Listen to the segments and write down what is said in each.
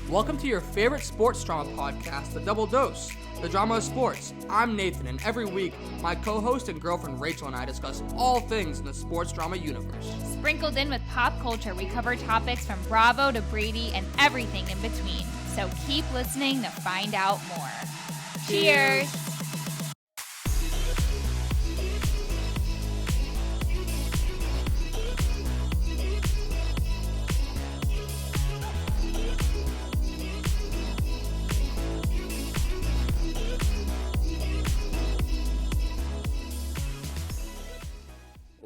Welcome to your favorite sports drama podcast, The Double Dose, the drama of sports. I'm Nathan, and every week, my co-host and girlfriend Rachel and I discuss all things in the sports drama universe. Sprinkled in with pop culture, we cover topics from Bravo to Brady and everything in between. So keep listening to find out more. Cheers!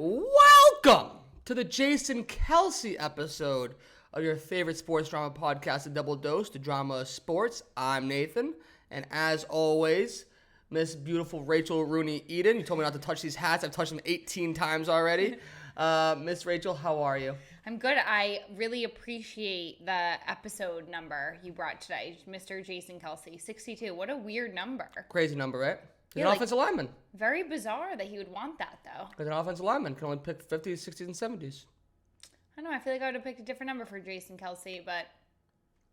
Welcome to the Jason Kelce episode of your favorite sports drama podcast, The Double Dose, the drama of sports. I'm Nathan, and as always, Miss Beautiful Rachel Rooney Eden. You told me not to touch these hats. I've touched them 18 times already. Miss Rachel, how are you? I'm good. I really appreciate the episode number you brought today, Mr. Jason Kelce, 62. What a weird number. Crazy number, right? He's Yeah, an offensive lineman. Very bizarre that he would want that, though. Because an offensive lineman can only pick 50s, 60s, and 70s. I don't know. I feel like I would have picked a different number for Jason Kelce, but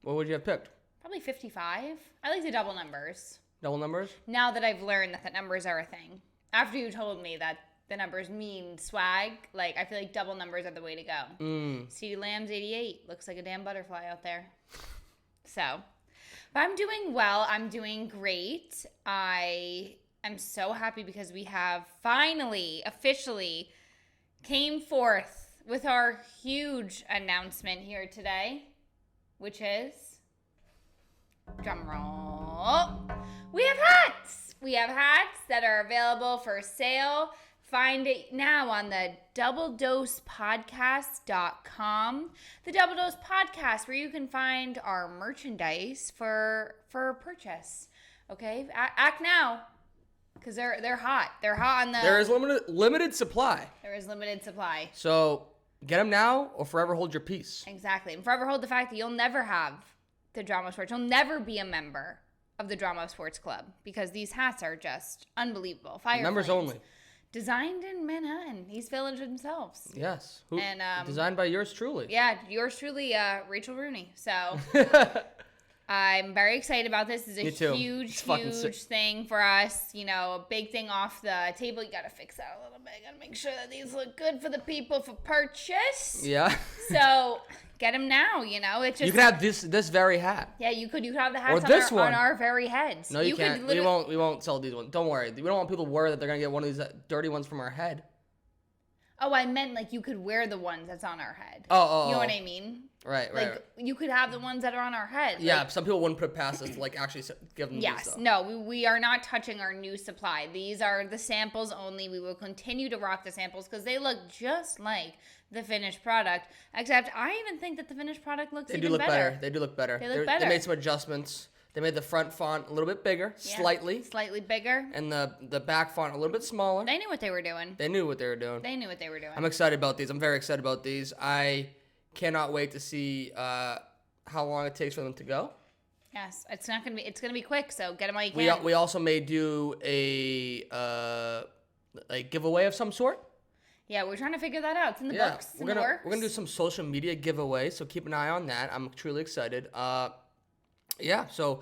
What would you have picked? probably 55. I like the double numbers. Double numbers? Now that I've learned that the numbers are a thing. After you told me that the numbers mean swag, like, I feel like double numbers are the way to go. CeeDee Lamb's 88. Looks like a damn butterfly out there. So, but I'm doing well. I'm doing great. I'm so happy because we have finally, officially came forth with our huge announcement here today, which is, drumroll, we have hats! We have hats that are available for sale. Find it now on the doubledosepodcast.com. The Double Dose Podcast, where you can find our merchandise for purchase. Okay? Act now. Because they're hot. They're hot on the... There is limited supply. There is limited supply. So, get them now or forever hold your peace. Exactly. And forever hold the fact that you'll never have the Drama of Sports. You'll never be a member of the Drama of Sports Club. Because these hats are just unbelievable. Fire Members flames. only. Designed in Manhattan. East Village themselves. Yes. And designed by yours truly. Yeah, yours truly, Rachel Rooney. So... I'm very excited about this. This is a huge thing for us. You know, a big thing off the table. You got to fix that a little bit. Got to make sure that these look good for the people for purchase. Yeah. So get them now. You know, it's just you could have this very hat. Yeah, you could have the hats on our very heads. No, you can't. We won't sell these ones. Don't worry. We don't want people to worry that they're gonna get one of these dirty ones from our head. Oh, I meant like you could wear the ones that's on our head. Oh. You know what I mean? Right. Like you could have the ones that are on our head. Yeah, like, some people wouldn't put it past us to like actually give them yes, these stuff. No, we are not touching our new supply. These are the samples only. We will continue to rock the samples because they look just like the finished product. Except I even think that the finished product looks even better. They do look better. They look better. They made some adjustments. They made the front font a little bit bigger, slightly bigger, and the back font a little bit smaller. They knew what they were doing. They knew what they were doing. I'm excited about these. I'm very excited about these. I cannot wait to see how long it takes for them to go. Yes, it's gonna be quick. So get them while you can. We also may do a giveaway of some sort. Yeah, we're trying to figure that out. It's in the books. We're gonna do some social media giveaways. So keep an eye on that. I'm truly excited. Yeah, so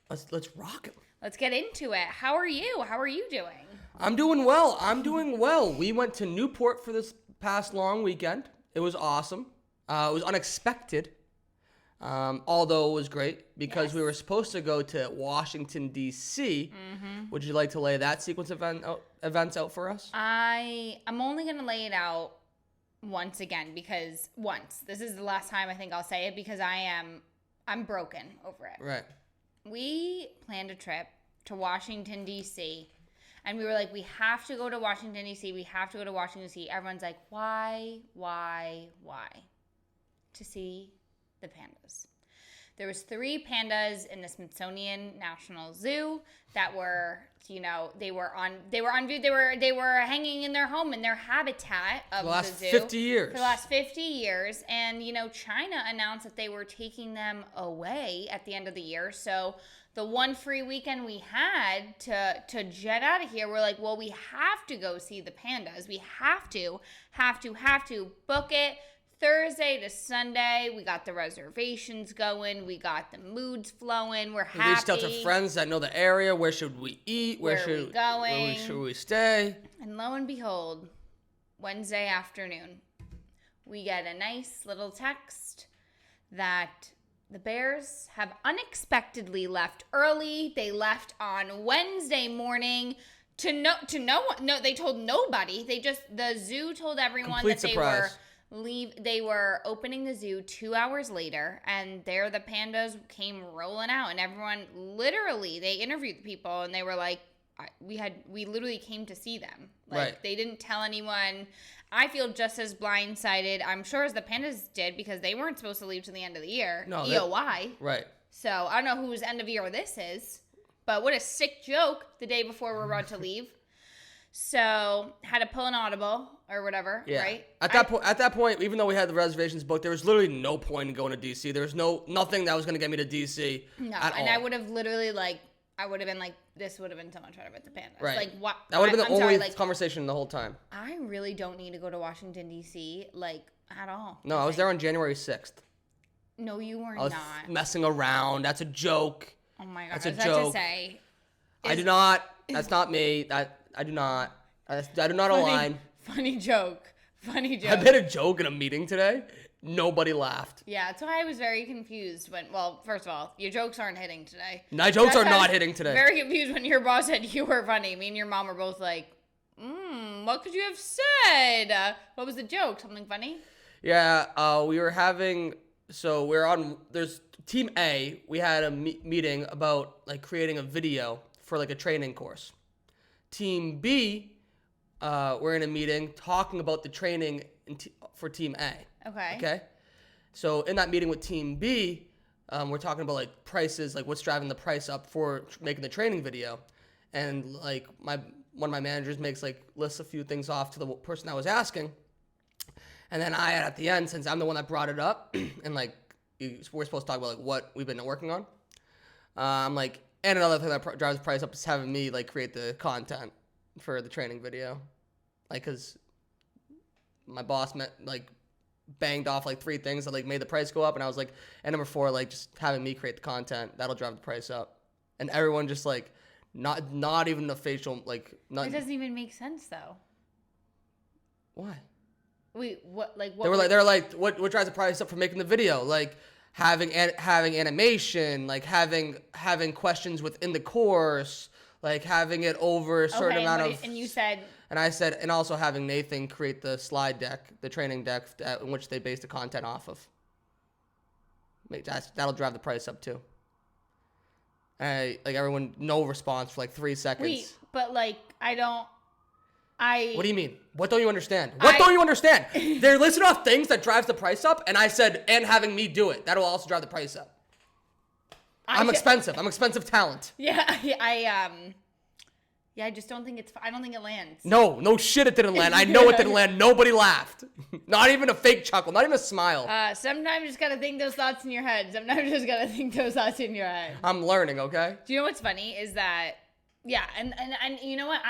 let's rock it. Let's get into it. How are you? How are you doing? I'm doing well. We went to Newport for this past long weekend. It was awesome. It was unexpected, although it was great because we were supposed to go to Washington, D.C. Mm-hmm. Would you like to lay that sequence of events out for us? I'm only going to lay it out once again because this is the last time I think I'll say it because I'm broken over it. Right. We planned a trip to Washington, D.C., and we were like, we have to go to Washington, D.C. We have to go to Washington, D.C. Everyone's like, why? To see the pandas. There was 3 pandas in the Smithsonian National Zoo that were, they were hanging in their home, in their habitat of the zoo. For the last 50 years. And, China announced that they were taking them away at the end of the year. So the one free weekend we had to jet out of here, we're like, well, we have to go see the pandas. We have to book it. Thursday to Sunday, we got the reservations going. We got the moods flowing. We're happy. We reached out to friends that know the area. Where should we eat? Where are we going? Where should we stay? And lo and behold, Wednesday afternoon, we get a nice little text that the Bears have unexpectedly left early. They left on Wednesday morning to no one. No, they told nobody. The zoo told everyone Complete that they surprise. They were opening the zoo 2 hours later, and there the pandas came rolling out, and everyone literally, they interviewed the people, and they were like, we literally came to see them. Like, right. They didn't tell anyone. I feel just as blindsided, I'm sure, as the pandas did, because they weren't supposed to leave to the end of the year. No, EOY. Right. So I don't know whose end of year this is, but what a sick joke the day before we're about to leave. So had to pull an audible or whatever, yeah. right? At that point, even though we had the reservations booked, there was literally no point in going to DC. There was nothing that was going to get me to DC. No, at and all. I would have literally been like, this would have been so much better with the pandas. Right. Like what? That would have been the only sorry, conversation the whole time. I really don't need to go to Washington D.C. like at all. No, I was there on January 6th. No, you were I was not. messing around. That's a joke. Oh my god, That's a is that joke. to say? I do not. That's not me. I do not. I do not align. Funny joke. Funny joke. I made a joke in a meeting today. Nobody laughed. Yeah, that's why I was very confused when, well, first of all, your jokes aren't hitting today. My jokes are not hitting today. Very confused when your boss said you were funny. Me and your mom were both like, what could you have said? What was the joke? Something funny? Yeah, we were having, so we're on, there's Team A, we had a meeting about like creating a video for like a training course. Team B, we're in a meeting talking about the training for Team A. Okay. So in that meeting with Team B, we're talking about like prices, like what's driving the price up for making the training video. And like one of my managers lists a few things off to the person I was asking. And then I, at the end, since I'm the one that brought it up and like we're supposed to talk about like what we've been working on. I'm like, and another thing that drives the price up is having me like create the content for the training video. Like, cause my boss banged off like 3 things that like made the price go up, and I was like, and number 4, like just having me create the content that'll drive the price up, and everyone just like not even the facial like. Not, it doesn't even make sense though. Why? Wait, what? Like what? They were like, what drives the price up for making the video? Like having animation, like having questions within the course, like having it over a certain amount of. And you said. And I said, and also having Nathan create the slide deck, the training deck in which they base the content off of. That'll drive the price up too. Like everyone, no response for like 3 seconds. Wait, but like What do you mean? What don't you understand? Don't you understand? They're listing off things that drives the price up, and I said, and having me do it, that'll also drive the price up. I'm expensive. I'm expensive talent. Yeah, I just don't think I don't think it lands. No shit, it didn't land. I know it didn't land. Nobody laughed. Not even a fake chuckle. Not even a smile. Sometimes you just gotta think those thoughts in your head. Sometimes you just gotta think those thoughts in your head. I'm learning, okay? Do you know what's funny is that, yeah, and you know what?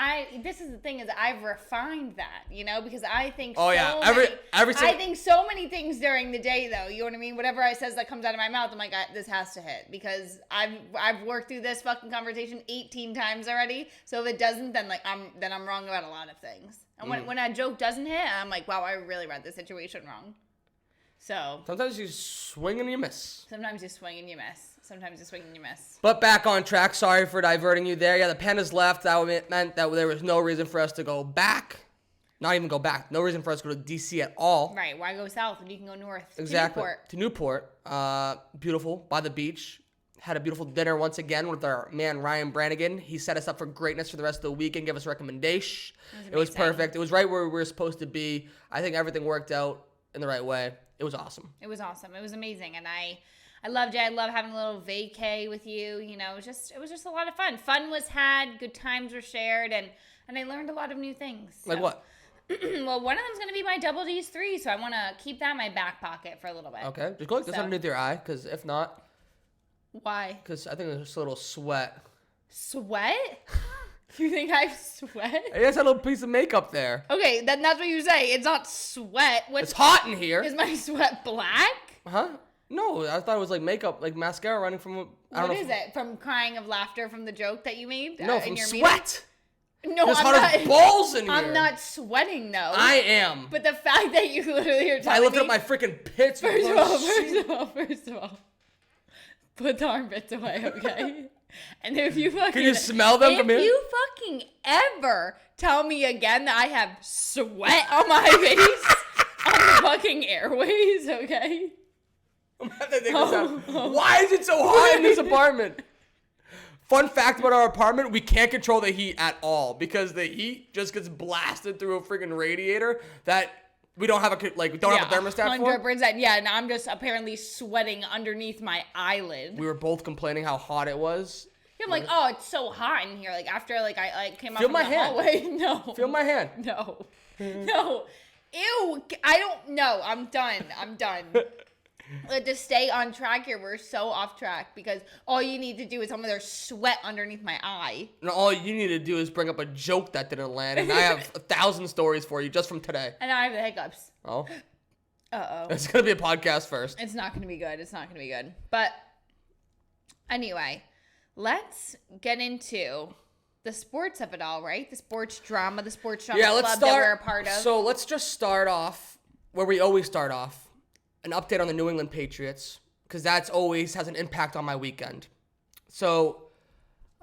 This is the thing is I've refined that, you know, because I think I think so many things during the day though. You know what I mean? Whatever I says that comes out of my mouth, I'm like, this has to hit because I've worked through this fucking conversation 18 times already. So if it doesn't, then I'm wrong about a lot of things. And when a joke doesn't hit, I'm like, wow, I really read the situation wrong. So sometimes you swing and you miss. Sometimes you swing and you miss. But back on track. Sorry for diverting you there. Yeah, the Pandas left. That meant that there was no reason for us to go back. Not even go back. No reason for us to go to DC at all. Right. Why go south when you can go north? Exactly. To Newport. Beautiful. By the beach. Had a beautiful dinner once again with our man Ryan Brannigan. He set us up for greatness for the rest of the weekend. Gave us a recommendation. It was perfect. It was right where we were supposed to be. I think everything worked out in the right way. It was awesome. It was amazing. And I loved it. I love having a little vacay with you. You know, it was just a lot of fun. Fun was had, good times were shared, and I learned a lot of new things. So. Like what? Well, one of them's going to be my Double D's 3, so I want to keep that in my back pocket for a little bit. Okay. Just go like this underneath your eye, because if not... Why? Because I think there's just a little sweat. Sweat? You think I sweat? He has a little piece of makeup there. Okay, then that's what you say. It's not sweat. It's hot in here. Is my sweat black? Huh? No, I thought it was like makeup, like mascara running from. What is it? From crying of laughter from the joke that you made? No, from sweat. No, There's I'm hot not. as balls in here. I'm not sweating though. I am. But the fact that you literally are telling I lifted me, up my freaking pits. First of all, put the armpits away, okay? And if you fucking... Can you smell them from here? If you fucking ever tell me again that I have sweat on my face on the fucking airways, okay? I'm gonna have to think this out. Why is it so hot in this apartment? Fun fact about our apartment, we can't control the heat at all because the heat just gets blasted through a freaking radiator that we don't have a have a thermostat for. 100%. Yeah, and I'm just apparently sweating underneath my eyelid. We were both complaining how hot it was. Yeah, I'm like, oh, it's so hot in here. Like after I came out Feel from my the hand. hallway. No. Feel my hand. No. No. Ew. I don't know. I'm done. To stay on track here, we're so off track because all you need to do is tell me there's sweat underneath my eye. And all you need to do is bring up a joke that didn't land, and I have 1,000 stories for you just from today. And now I have the hiccups. Oh. Uh-oh. It's going to be a podcast first. It's not going to be good. But anyway, let's get into the sports of it all, right? The sports drama club that we're a part of. So let's just start off where we always start off. An update on the New England Patriots, because that's always has an impact on my weekend. So,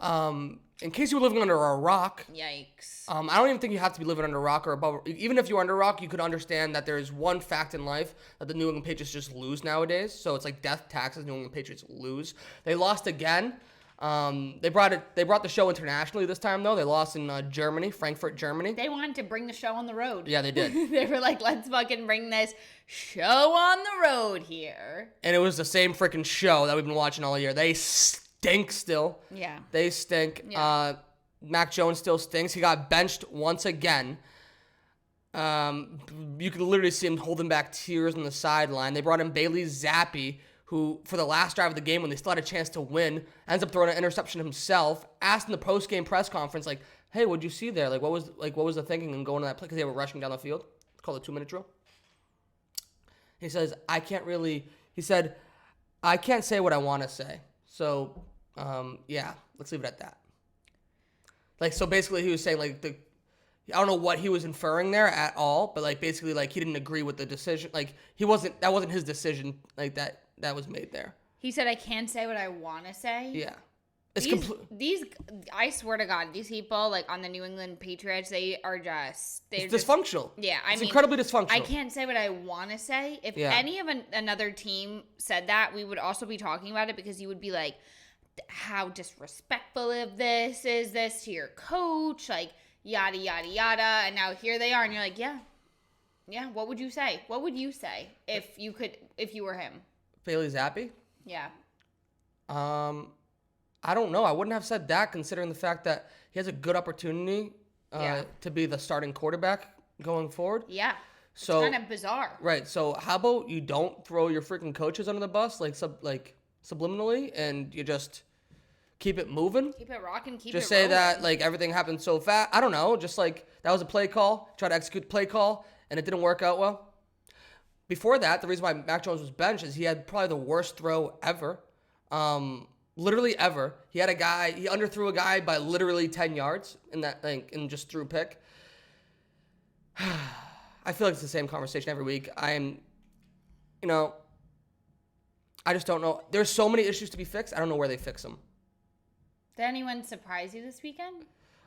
in case you were living under a rock, yikes. I don't even think you have to be living under a rock or above. Even if you're under a rock, you could understand that there is one fact in life that the New England Patriots just lose nowadays. So it's like death taxes. New England Patriots lose. They lost again. They brought the show internationally this time though. They lost in Germany, Frankfurt, Germany. They wanted to bring the show on the road. Yeah, they did. They were like, let's fucking bring this show on the road here. And it was the same freaking show that we've been watching all year. They stink still. Yeah. They stink. Yeah. Mac Jones still stinks. He got benched once again. You could literally see him holding back tears on the sideline. They brought in Bailey Zappi, who, for the last drive of the game, when they still had a chance to win, ends up throwing an interception himself. Asked in the post-game press conference, like, "Hey, what'd you see there? What was the thinking in going to that play?" Because they were rushing down the field. It's called a 2-minute drill. He says, "I can't say what I want to say. So, yeah, let's leave it at that." Like, so basically, he was saying I don't know what he was inferring there at all, but like basically, like he didn't agree with the decision. Like that wasn't his decision. Like that was made there. He said, "I can't say what I want to say." Yeah. These I swear to God, these people like on the New England Patriots, they're dysfunctional. Yeah, it's incredibly dysfunctional. I can't say what I want to say. If any of another team said that, we would also be talking about it because you would be like, how disrespectful of this is this to your coach, like yada yada yada. And now here they are, and you're like, yeah. What would you say? What would you say if you were him? Bailey Zappi? Yeah. I don't know. I wouldn't have said that considering the fact that he has a good opportunity to be the starting quarterback going forward. Yeah. So it's kind of bizarre. Right. So how about you don't throw your freaking coaches under the bus subliminally, and you just keep it moving? Keep it rocking, keep just it say rolling. that like everything happened so fast. I don't know. Just like that was a play call. Try to execute the play call, and it didn't work out well. Before that, the reason why Mac Jones was benched is he had probably the worst throw ever. Literally ever. He underthrew a guy by literally 10 yards in that thing and just threw a pick. I feel like it's the same conversation every week. I just don't know. There's so many issues to be fixed. I don't know where they fix them. Did anyone surprise you this weekend?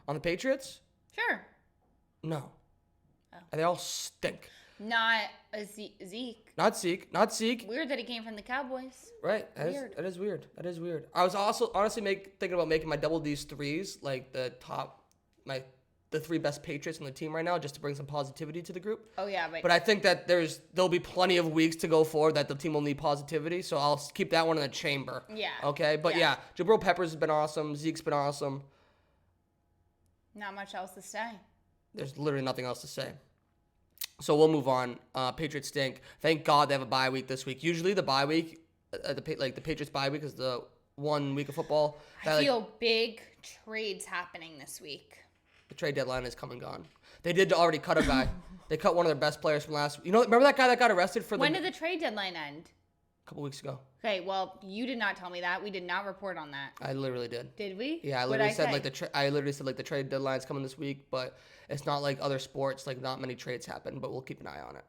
On the Patriots? Sure. No. Oh. They all stink. Not a Zeke. Not Zeke. Weird that he came from the Cowboys. Right. That is weird. I was also honestly thinking about making my double D's threes like the 3 best Patriots on the team right now, just to bring some positivity to the group. Oh yeah, but I think that there'll be plenty of weeks to go forward that the team will need positivity, so I'll keep that one in the chamber. Yeah. Okay, but yeah, Jabril Peppers has been awesome. Zeke's been awesome. Not much else to say. There's literally nothing else to say. So we'll move on. Patriots stink. Thank God they have a bye week this week. Usually the bye week, the Patriots bye week is the one week of football. I feel big trades happening this week. The trade deadline is come and gone. They did already cut a guy. They cut one of their best players from last week. Remember that guy that got arrested for When did the trade deadline end? A couple weeks ago. Okay, well, you did not tell me that. We did not report on that. I literally did. Did we? Yeah, I literally said the trade deadline's coming this week, but it's not like other sports. Like not many trades happen, but we'll keep an eye on it.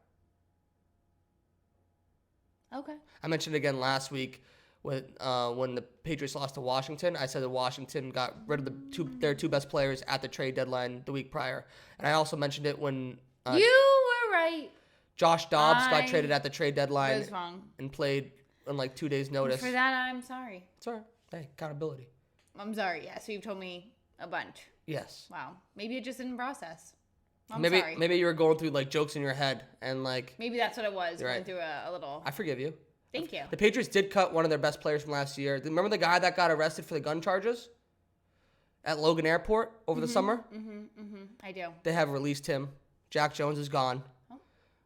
Okay. I mentioned again last week when the Patriots lost to Washington. I said that Washington got rid of their two best players at the trade deadline the week prior, and I also mentioned it when you were right. Josh Dobbs got traded at the trade deadline. I was wrong. And played on like 2 days' notice. For that, I'm sorry. It's all right. Hey, accountability. I'm sorry. Yeah, so you've told me a bunch. Yes. Wow. Maybe it just didn't process. I'm maybe, sorry. Maybe you were going through like jokes in your head and like. Maybe that's what it was. Right. Going through a little. I forgive you. Thank you. The Patriots did cut one of their best players from last year. Remember the guy that got arrested for the gun charges at Logan Airport over the summer? I do. They have released him. Jack Jones is gone. Oh.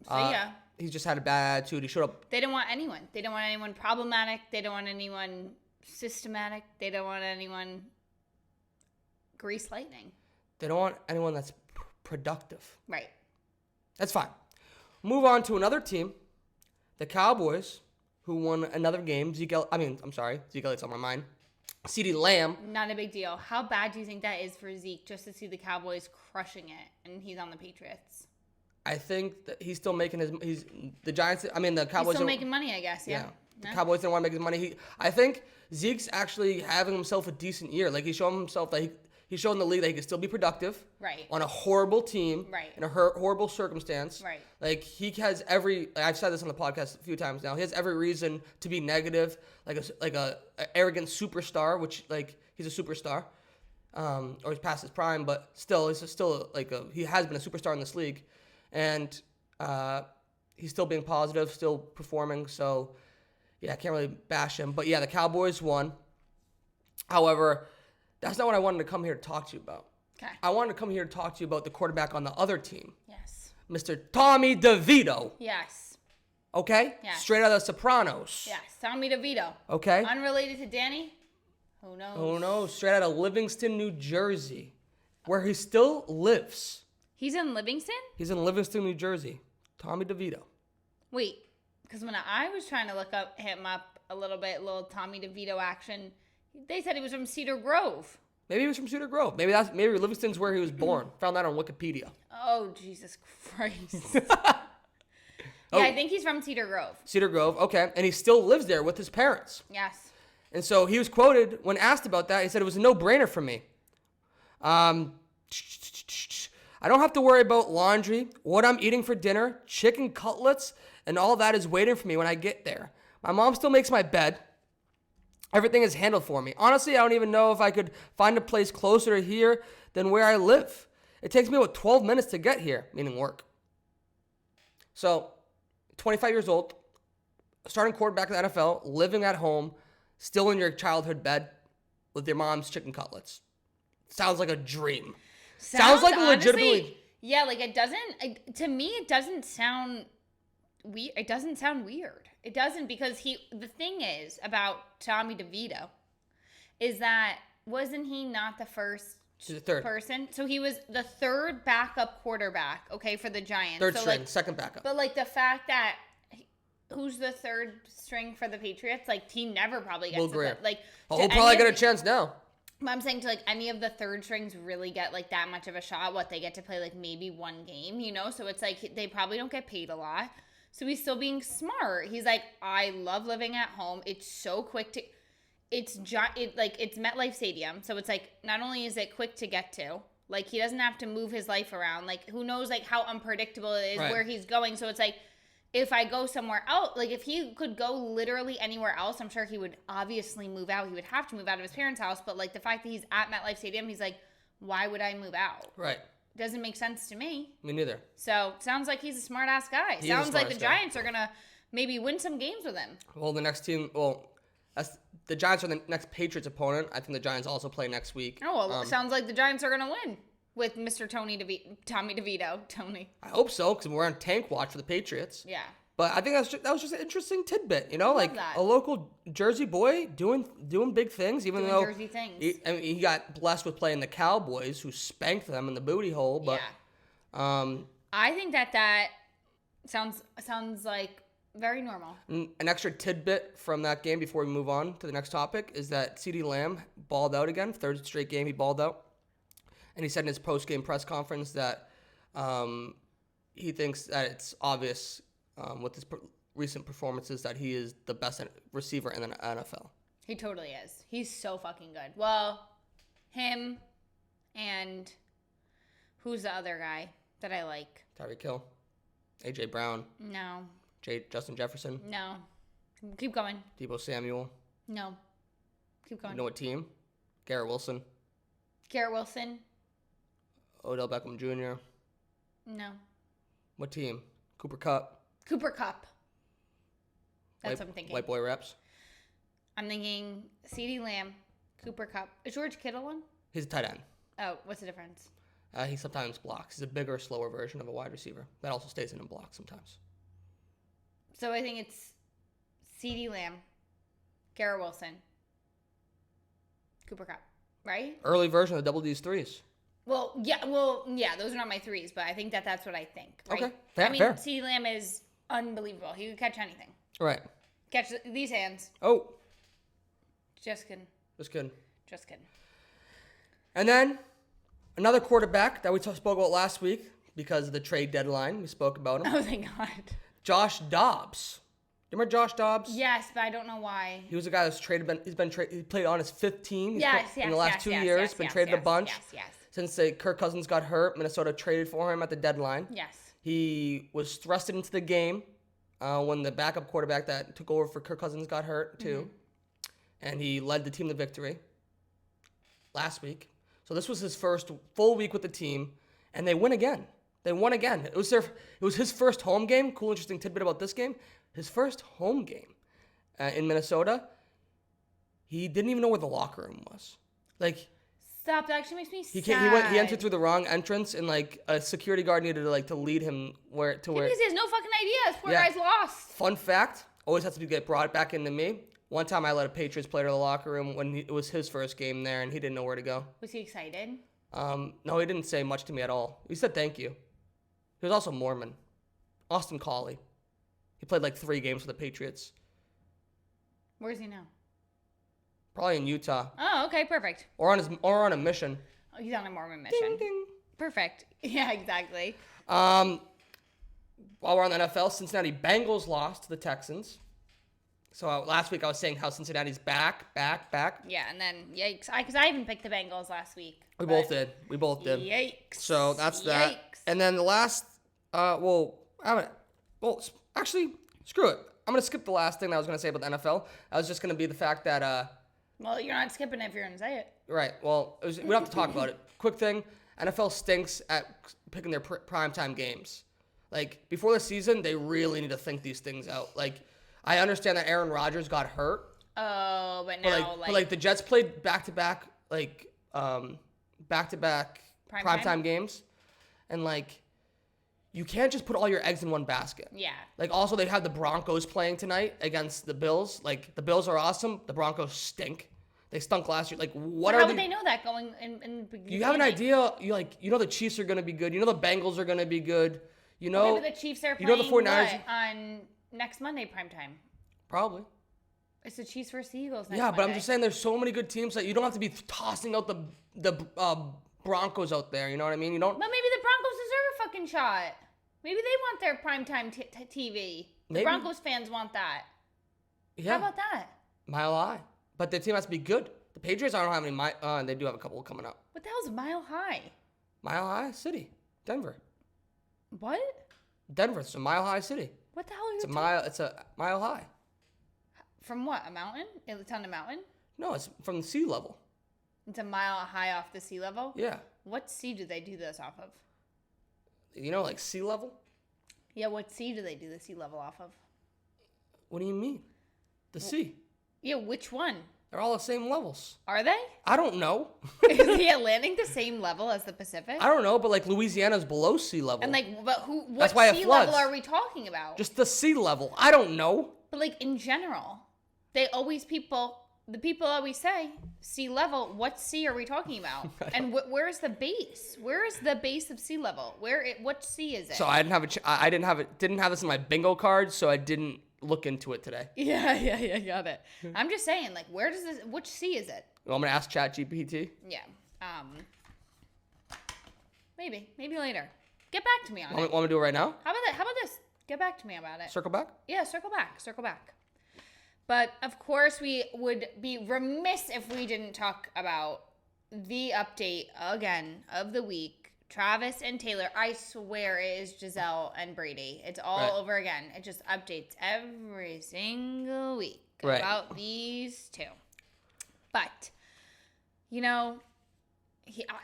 So yeah. He's just had a bad attitude. He showed up. They don't want anyone. They don't want anyone problematic. They don't want anyone systematic. They don't want anyone grease lightning. They don't want anyone that's productive. Right. That's fine. Move on to another team, the Cowboys, who won another game. Zeke Elliott's on my mind. CeeDee Lamb. Not a big deal. How bad do you think that is for Zeke just to see the Cowboys crushing it and he's on the Patriots? I think that he's still making the Cowboys. He's still making money, I guess. Yeah. The Cowboys didn't want to make his money. I think Zeke's actually having himself a decent year. Like he's showing himself that he's showing the league that he can still be productive. Right. On a horrible team. Right. In a horrible circumstance. Right. Like he has I've said this on the podcast a few times now. He has every reason to be negative, like a arrogant superstar, which like he's a superstar, or he's past his prime, but still he has been a superstar in this league, and he's still being positive, still performing. So yeah, I can't really bash him. But yeah, the Cowboys won. However, that's not what I wanted to come here to talk to you about. Okay. I wanted to come here to talk to you about the quarterback on the other team. Yes. Mr. Tommy DeVito. Yes. Okay? Yes. Straight out of The Sopranos. Yes. Tommy DeVito. Okay? Unrelated to Danny? Who knows? Oh, no. Straight out of Livingston, New Jersey, where he still lives. He's in Livingston? He's in Livingston, New Jersey. Tommy DeVito. Wait. Because when I was trying to look him up a little bit, little Tommy DeVito action, they said he was from Cedar Grove. Maybe he was from Cedar Grove. Maybe Livingston's where he was born. Found that on Wikipedia. Oh, Jesus Christ. Yeah, I think he's from Cedar Grove. Cedar Grove, okay. And he still lives there with his parents. Yes. And so he was quoted when asked about that. He said, it was a no-brainer for me. I don't have to worry about laundry, what I'm eating for dinner, chicken cutlets, and all that is waiting for me when I get there. My mom still makes my bed. Everything is handled for me. Honestly, I don't even know if I could find a place closer to here than where I live. It takes me about 12 minutes to get here, meaning work. So, 25 years old, starting quarterback in the NFL, living at home, still in your childhood bed with your mom's chicken cutlets. Sounds like a dream. Sounds like a legitimately... Honestly, yeah, like it doesn't... To me, it doesn't sound... It doesn't sound weird. It doesn't, because the thing is about Tommy DeVito is that wasn't he not the first person? So he was the third backup quarterback, okay, for the Giants. Third string, second backup. But like the fact that who's the third string for the Patriots? Like he never probably gets he'll probably get a chance now. I'm saying to like any of the third strings really get like that much of a shot. What they get to play like maybe one game, you know? So it's like they probably don't get paid a lot. So he's still being smart. He's like, I love living at home. It's so quick to, it's MetLife Stadium. So it's like, not only is it quick to get to, like he doesn't have to move his life around. Like who knows like how unpredictable it is where he's going. So it's like, if I go somewhere else, like if he could go literally anywhere else, I'm sure he would obviously move out. He would have to move out of his parents' house. But like the fact that he's at MetLife Stadium, he's like, why would I move out? Right. Doesn't make sense to me. Me neither. So, sounds like he's a smart-ass guy. Sounds like the Giants are going to maybe win some games with him. Well, the Giants are the next Patriots opponent. I think the Giants also play next week. Oh, well, sounds like the Giants are going to win with Mr. Tommy DeVito. Tony. I hope so, because we're on tank watch for the Patriots. Yeah. But I think that was just an interesting tidbit, you know, like that. a local Jersey boy doing big things, even Doing though Jersey things. he got blessed with playing the Cowboys, who spanked them in the booty hole. But I think that sounds like very normal. an extra tidbit from that game before we move on to the next topic is that CeeDee Lamb balled out again, third straight game he balled out, and he said in his post-game press conference that he thinks that it's obvious. With his recent performances, that he is the best receiver in the NFL. He totally is. He's so fucking good. Well, him and who's the other guy that I like? Tyreek Hill, AJ Brown. No. Justin Jefferson. No. Keep going. Deebo Samuel. No. Keep going. You know what team? Garrett Wilson. Garrett Wilson. Odell Beckham Jr. No. What team? Cooper Kupp. Cooper Kupp. That's what I'm thinking. White boy reps. I'm thinking CeeDee Lamb, Cooper Kupp. Is George Kittle one? He's a tight end. Oh, what's the difference? He sometimes blocks. He's a bigger, slower version of a wide receiver that also stays in and blocks sometimes. So I think it's CeeDee Lamb, Garrett Wilson, Cooper Kupp, right? Early version of the double D's threes. Well, yeah, those are not my threes, but I think that's what I think. Right? Okay, fair. CeeDee Lamb is unbelievable. He could catch anything. Right. Catch these hands. Oh. Just kidding. Just kidding. Just kidding. And then another quarterback that we spoke about last week because of the trade deadline. We spoke about him. Oh, thank God. Josh Dobbs. Remember Josh Dobbs? Yes, but I don't know why. He was a guy that's traded. He played on his 15 team. Yes, in the last 2 years. Been traded a bunch. Yes. Since Kirk Cousins got hurt, Minnesota traded for him at the deadline. Yes. He was thrusted into the game when the backup quarterback that took over for Kirk Cousins got hurt too. And he led the team to victory last week. So this was his first full week with the team, and they win again. They won again. It was his first home game. Cool, interesting tidbit about this game. His first home game in Minnesota. He didn't even know where the locker room was. Like, stop! That actually makes me sad. He entered through the wrong entrance, and like a security guard needed to lead him where. Because he has no fucking idea. This poor guy's lost. Fun fact: always has to get brought back into me. One time, I let a Patriots player to the locker room when it was his first game there, and he didn't know where to go. Was he excited? No, he didn't say much to me at all. He said thank you. He was also Mormon. Austin Collie. He played like 3 games for the Patriots. Where is he now? Probably in Utah. Oh, okay, perfect. Or on a mission. Oh, he's on a Mormon mission. Ding, ding. Perfect. Yeah, exactly. While we're on the NFL, Cincinnati Bengals lost to the Texans. So last week I was saying how Cincinnati's back. Yeah, and then yikes. Because I even picked the Bengals last week. We both did. Yikes. So that's that. Yikes. And then the last, actually, screw it. I'm going to skip the last thing that I was going to say about the NFL. I was just going to be the fact that... Well, you're not skipping it if you're going to say it. Right. Well, we don't have to talk about it. Quick thing. NFL stinks at picking their primetime games. Like, before the season, they really need to think these things out. Like, I understand that Aaron Rodgers got hurt. Oh, but now, but the Jets played back-to-back primetime games. And, you can't just put all your eggs in one basket. Yeah. Also, they have the Broncos playing tonight against the Bills. The Bills are awesome. The Broncos stink. They stunk last year. How would they know that going in the beginning? You have an idea. You know the Chiefs are going to be good. You know the Bengals are going to be good. You know. Okay, but the Chiefs are playing the 49ers on next Monday primetime? Probably. It's the Chiefs versus the Eagles next Monday. Monday. But I'm just saying there's so many good teams that you don't have to be tossing out the Broncos out there. You know what I mean? You don't. But maybe the Broncos deserve a fucking shot. Maybe they want their primetime TV. The Broncos fans want that. Yeah. How about that? Mile high. But the team has to be good. The Patriots, I don't have any. They do have a couple coming up. What the hell's Mile High? Mile High City, Denver. What? Denver. It's a Mile High city. What the hell are you? It's a mile high. From what? A mountain? It's on a mountain? No, it's from the sea level. It's a mile high off the sea level? Yeah. What sea do they do this off of? Sea level? Yeah, what sea do they do the sea level off of? What do you mean? The sea. Yeah, which one? They're all the same levels. Are they? I don't know. Is the Atlantic the same level as the Pacific? I don't know, but like Louisiana's below sea level. And like, but what That's why it sea floods. level are we talking about? Just the sea level. I don't know. But like in general, the people always say sea level. What sea are we talking about? And where's the base? Where is the base of sea level? What sea is it? So I didn't have this in my bingo card, so I didn't look into it today. Yeah, got it. I'm just saying, like, which sea is it? Well, I'm gonna ask ChatGPT. Yeah. Maybe later. Get back to me on it. Want me to do it right now? How about this? Get back to me about it. Circle back? Yeah, circle back. But of course, we would be remiss if we didn't talk about the update again of the week. Travis and Taylor. I swear it is Giselle and Brady. It's all over again. It just updates every single week about these two. But, you know,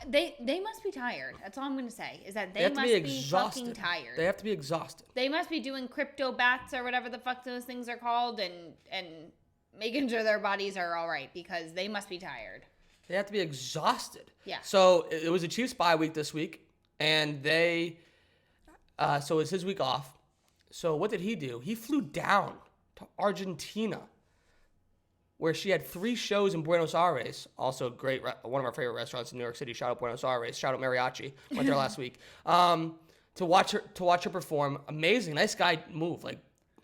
they must be tired. That's all I'm going to say, is that they must be fucking tired. They have to be exhausted. They must be doing crypto bats or whatever the fuck those things are called and making sure their bodies are all right, because they must be tired. They have to be exhausted. Yeah. So it was a Chiefs bye week this week, and so it's his week off. So what did he do? He flew down to Argentina, where she had 3 shows in Buenos Aires. Also great, one of our favorite restaurants in New York City. Shout out Buenos Aires. Shout out Mariachi. Went there last week. To watch her perform. Amazing, nice guy move. Like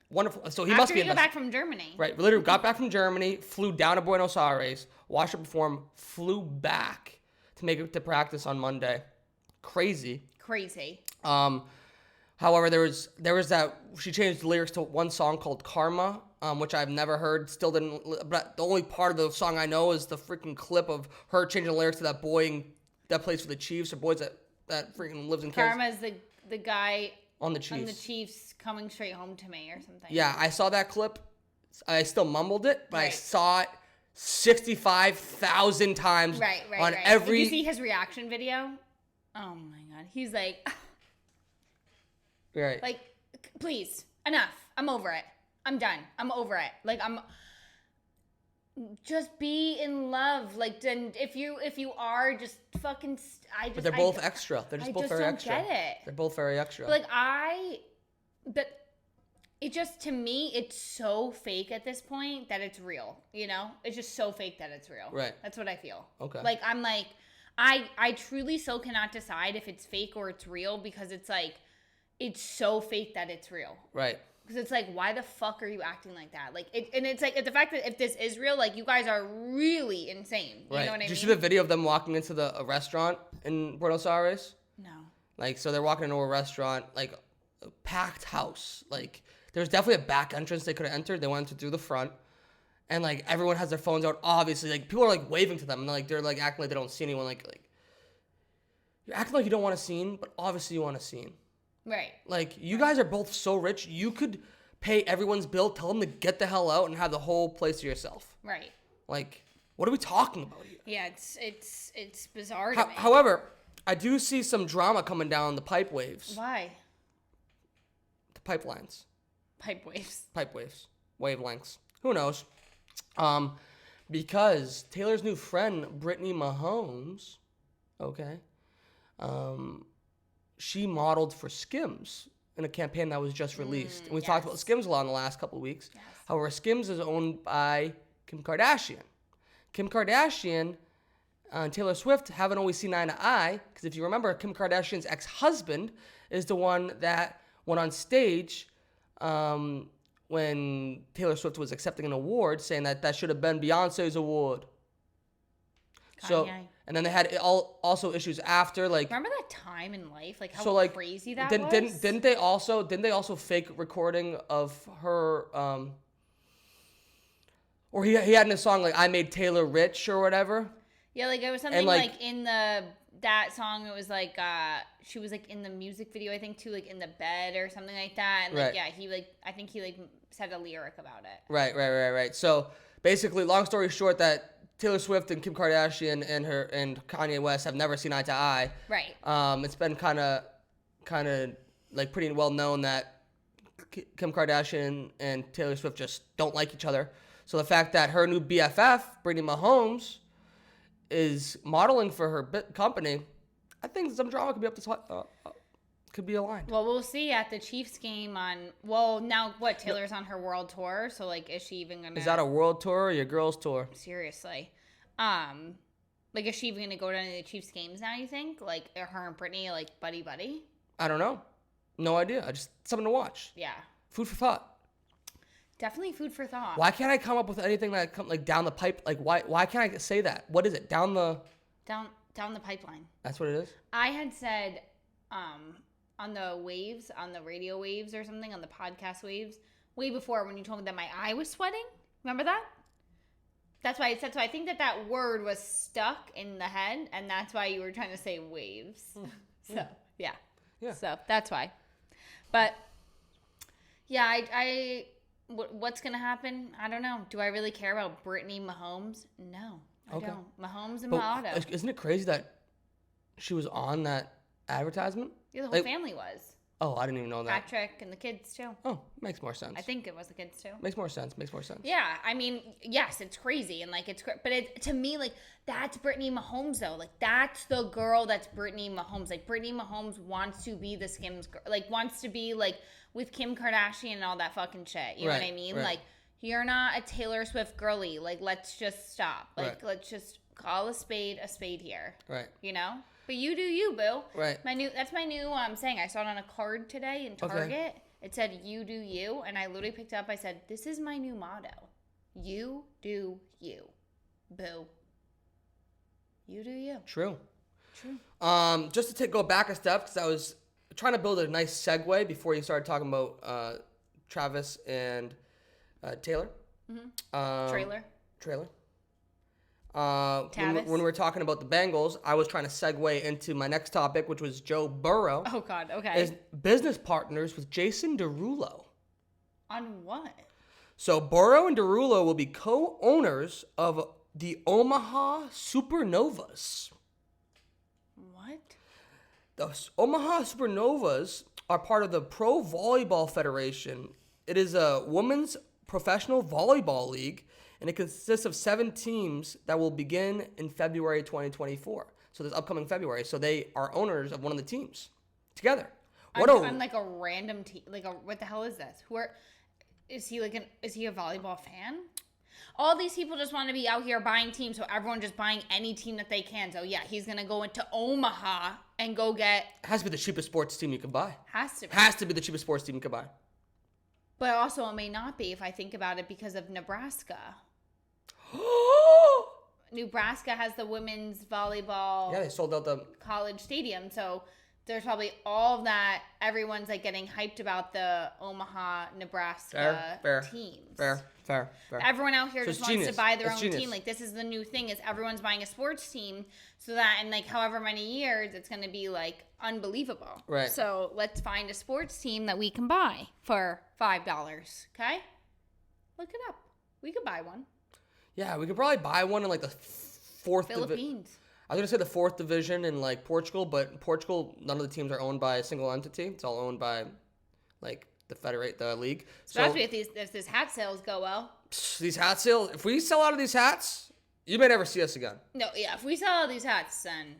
wonderful. So he must be. After he got back from Germany. Right, literally got back from Germany, flew down to Buenos Aires, watched her perform, flew back to make it to practice on Monday. Crazy. However, there was that she changed the lyrics to one song called Karma, which I've never heard. Still didn't. But the only part of the song I know is the freaking clip of her changing the lyrics to that boy that plays for the Chiefs, or boys that freaking lives in Kansas. Karma is the guy on the Chiefs coming straight home to me or something. Yeah, I saw that clip. I still mumbled it, but I saw it 65,000 times on every. Did you see his reaction video? Oh my god, he's like, right, like, please, enough. I'm over it. I'm done. I'm over it. Like, just be in love. Like, then if you are, just fucking. But they're both extra. They're just both very extra. I just don't get it. They're both very extra. But it just, to me, it's so fake at this point that it's real. You know, it's just so fake that it's real. Right. That's what I feel. Okay. Like, I'm like, I truly still cannot decide if it's fake or it's real, because it's like, it's so fake that it's real. Right. Because it's like, why the fuck are you acting like that? Like, and it's like the fact that if this is real, like, you guys are really insane. You know what I mean? Did you see the video of them walking into a restaurant in Buenos Aires? No. Like, so they're walking into a restaurant, like a packed house. Like, there's definitely a back entrance they could have entered. They went through the front, and like everyone has their phones out. Obviously, like people are like waving to them, and they're like acting like they don't see anyone. Like you're acting like you don't want a scene, but obviously you want a scene. Right. Like, you guys are both so rich, you could pay everyone's bill, tell them to get the hell out, and have the whole place to yourself. Right. Like, what are we talking about here? Yeah, it's bizarre to me. However, I do see some drama coming down the pipe waves. Why? The pipelines. Pipe waves. Pipe waves. Wavelengths. Who knows? Because Taylor's new friend, Brittany Mahomes, okay, she modeled for SKIMS in a campaign that was just released. And we talked about SKIMS a lot in the last couple of weeks. Yes. However, SKIMS is owned by Kim Kardashian. Kim Kardashian and Taylor Swift haven't always seen eye to eye, because if you remember, Kim Kardashian's ex-husband is the one that went on stage when Taylor Swift was accepting an award, saying that should have been Beyonce's award. Kanye. So, and then they had also issues after, like. Remember that time in life, like how crazy that was. Didn't they also fake recording of her? Or he had in a song like "I Made Taylor Rich" or whatever. Yeah, like it was something like in that song. It was like she was like in the music video, I think too, like in the bed or something like that. And like I think he said a lyric about it. Right. So basically, long story short, that Taylor Swift and Kim Kardashian and Kanye West have never seen eye to eye. Right. It's been kind of like pretty well known that Kim Kardashian and Taylor Swift just don't like each other. So the fact that her new BFF, Brittany Mahomes, is modeling for her company, I think some drama could be could be aligned. Well, we'll see at the Chiefs game on. Well, now what? Taylor's on her world tour, so like, is she even gonna? Is that a world tour or your girls tour? Seriously, like, is she even gonna go down to the Chiefs games now? You think, like, are her and Brittany like buddy? I don't know. No idea. Just something to watch. Yeah. Food for thought. Definitely food for thought. Why can't I come up with anything that come like down the pipe? Like why can't I say that? What is it? Down the pipeline. That's what it is? I had said on the waves, on the radio waves or something, on the podcast waves, way before when you told me that my eye was sweating. Remember that? That's why I said so. I think that word was stuck in the head, and that's why you were trying to say waves. So, yeah. So, that's why. But, yeah, what's going to happen? I don't know. Do I really care about Brittany Mahomes? No, I don't. Mahomes and my auto. Isn't it crazy that she was on that advertisement? Yeah, the whole family was. Oh, I didn't even know that. Patrick and the kids, too. Oh, makes more sense. I think it was the kids, too. Makes more sense. Yeah, I mean, yes, it's crazy. And, like, but to me, like, that's Brittany Mahomes, though. Like, that's the girl that's Brittany Mahomes. Like, Brittany Mahomes wants to be the Skims girl. Like, wants to be, like, with Kim Kardashian and all that fucking shit. You know what I mean? Right. Like, you're not a Taylor Swift girly. Like, let's just stop. Like, let's just call a spade here. Right. You know? But you do you, boo. Right. That's my new saying. I saw it on a card today in Target. Okay. It said, you do you. And I literally picked it up. I said, this is my new motto. You do you. Boo. You do you. True. Just to go back a step, because I was trying to build a nice segue before you started talking about Travis and Taylor. Mm-hmm. Trailer. When we were talking about the Bengals, I was trying to segue into my next topic, which was Joe Burrow. Oh, God. Okay. Is business partners with Jason Derulo. On what? So Burrow and Derulo will be co-owners of the Omaha Supernovas. What? The Omaha Supernovas are part of the Pro Volleyball Federation. It is a women's professional volleyball league, and it consists of 7 teams that will begin in February 2024. So this upcoming February. So they are owners of one of the teams together. I'm like a random team. Like, what the hell is this? Is he a volleyball fan? All these people just want to be out here buying teams, so everyone just buying any team that they can. So yeah, he's gonna go into Omaha and go get. It has to be the cheapest sports team you can buy. Has to be. Has to be the cheapest sports team you can buy. But also, it may not be if I think about it because of Nebraska. Nebraska has the women's volleyball. Yeah, they sold out the college stadium, so there's probably all of that. Everyone's like getting hyped about the Omaha, Nebraska teams. Fair. Everyone out here just wants to buy their own genius. team. Like, this is the new thing: is everyone's buying a sports team, so that in like however many years, it's going to be like unbelievable. Right. So let's find a sports team that we can buy for $5. Okay. Look it up. We could buy one. Yeah, we could probably buy one in like the fourth Philippines. I was going to say the 4th division in like Portugal, but in Portugal, none of the teams are owned by a single entity. It's all owned by like the league. Especially if these hat sales go well. These hat sales, if we sell out of these hats, you may never see us again. No, yeah, if we sell out of these hats, then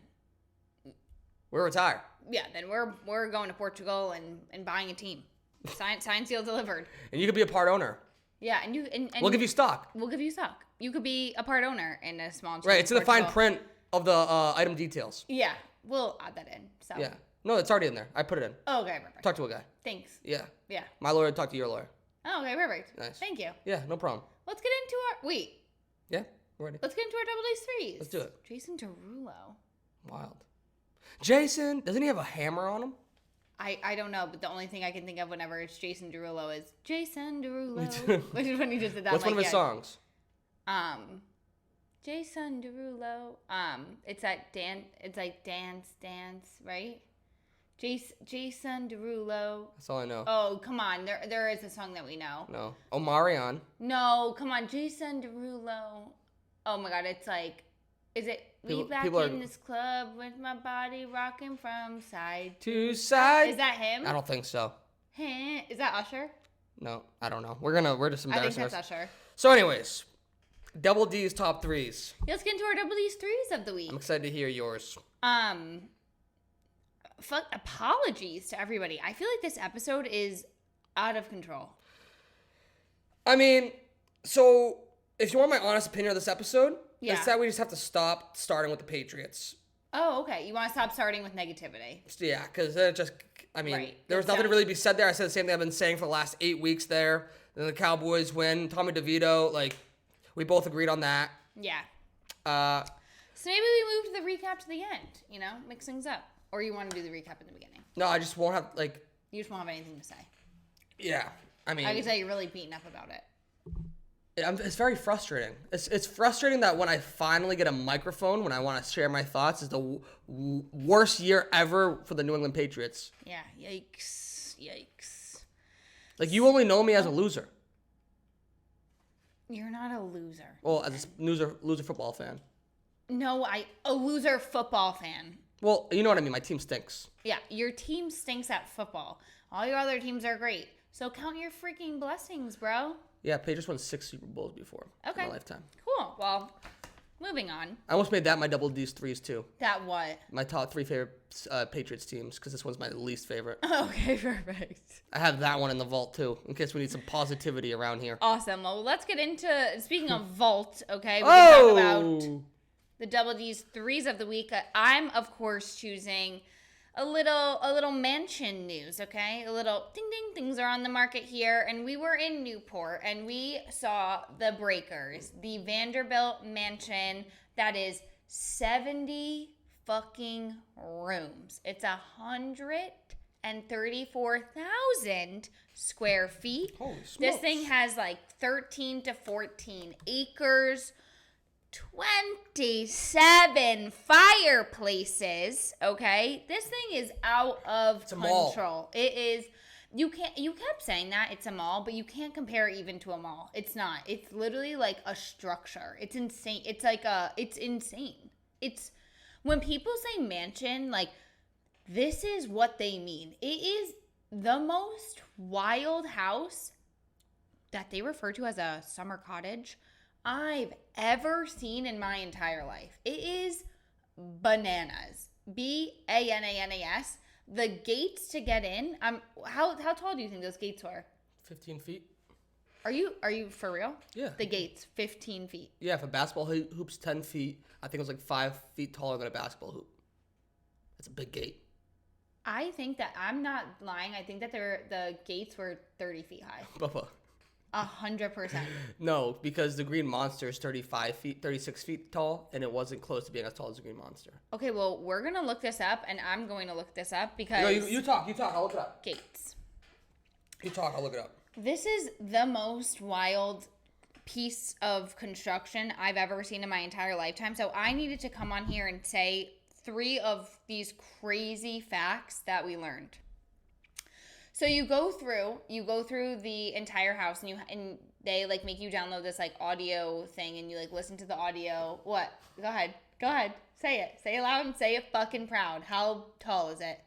we're retired. Yeah, then we're going to Portugal and buying a team. Sign, seal, delivered. And you could be a part owner. Yeah, and we'll give you stock. We'll give you stock. You could be a part owner in a small team. Right, it's in the fine print of the item details. Yeah, we'll add that in. So. Yeah. No, it's already in there. I put it in. Oh, okay, perfect. Talk to a guy. Thanks. Yeah. Yeah. My lawyer talked to your lawyer. Oh, okay, perfect. Nice. Thank you. Yeah, no problem. Let's get into our... Wait. Yeah, we're ready. Let's get into our double days threes. Let's do it. Jason Derulo. Wild. Jason, doesn't he have a hammer on him? I don't know, but the only thing I can think of whenever it's Jason Derulo is Jason Derulo. Which is when he just did that. What's one of his songs? Jason Derulo. It's like dance, right? Jason Derulo. That's all I know. Oh, come on. There is a song that we know. No. Omarion. No, come on. Jason Derulo. Oh my God, it's like, is it we back in this club with my body rocking from side to side? Is that him? I don't think so. Is that Usher? No, I don't know. We're just embarrassing. I think that's Usher. So anyways, Double D's top threes. Let's get into our Double D's threes of the week. I'm excited to hear yours. Apologies to everybody. I feel like this episode is out of control. I mean, so if you want my honest opinion of this episode, it's that we just have to stop starting with the Patriots. Oh, okay. You want to stop starting with negativity. Yeah, because it just, I mean, Right. there was nothing to really be said there. I said the same thing I've been saying for the last 8 weeks there. Then the Cowboys win. Tommy DeVito, like, we both agreed on that. Yeah. So maybe we move to the recap to the end, mix things up. Or you want to do the recap in the beginning? No, I just won't have, like... You just won't have anything to say. Yeah, I mean... I can tell you're really beaten up about it. It's very frustrating. It's frustrating that when I finally get a microphone, when I want to share my thoughts, it's the worst year ever for the New England Patriots. Yeah, yikes. Like, you only know me as a loser. You're not a loser. Well, as a loser football fan. No, a loser football fan. Well, you know what I mean. My team stinks. Yeah, your team stinks at football. All your other teams are great. So count your freaking blessings, bro. Yeah, Patriots won 6 Super Bowls before in my lifetime. Cool. Well, moving on. I almost made that my Double D's threes, too. That what? My top 3 favorite Patriots teams, because this one's my least favorite. Okay, perfect. I have that one in the vault, too, in case we need some positivity around here. Awesome. Well, let's get into, speaking of vault, okay, we can talk about the Double D's threes of the week. I'm, of course, choosing a little mansion news, okay? A little ding ding, things are on the market here. And we were in Newport and we saw the Breakers, the Vanderbilt mansion that is 70 fucking rooms. It's 134,000 square feet. Holy smokes. This thing has like 13 to 14 acres. 27 fireplaces, okay? This thing is out of control. Mall. It is, you kept saying that it's a mall, but you can't compare it even to a mall. It's not. It's literally like a structure. It's insane. It's insane. It's, when people say mansion, like, this is what they mean. It is the most wild house that they refer to as a summer cottage I've ever seen in my entire life. It is bananas. BANANAS. The gates to get in. How tall do you think those gates were? 15 feet. Are you for real? Yeah. The gates, 15 feet. Yeah, if a basketball hoop's 10 feet, I think it was like 5 feet taller than a basketball hoop. That's a big gate. I think that, I'm not lying, I think that the gates were 30 feet high. Bubba. 100%. No, because the Green Monster is 36 feet tall, and it wasn't close to being as tall as the Green Monster. Okay, well, we're going to look this up, and I'm going to look this up because... No, you talk, I'll look it up. Gates. You talk, I'll look it up. This is the most wild piece of construction I've ever seen in my entire lifetime, so I needed to come on here and say 3 of these crazy facts that we learned. So you go through the entire house and they like make you download this like audio thing and you like listen to the audio. What? Go ahead. Say it. Say it loud and say it fucking proud. How tall is it?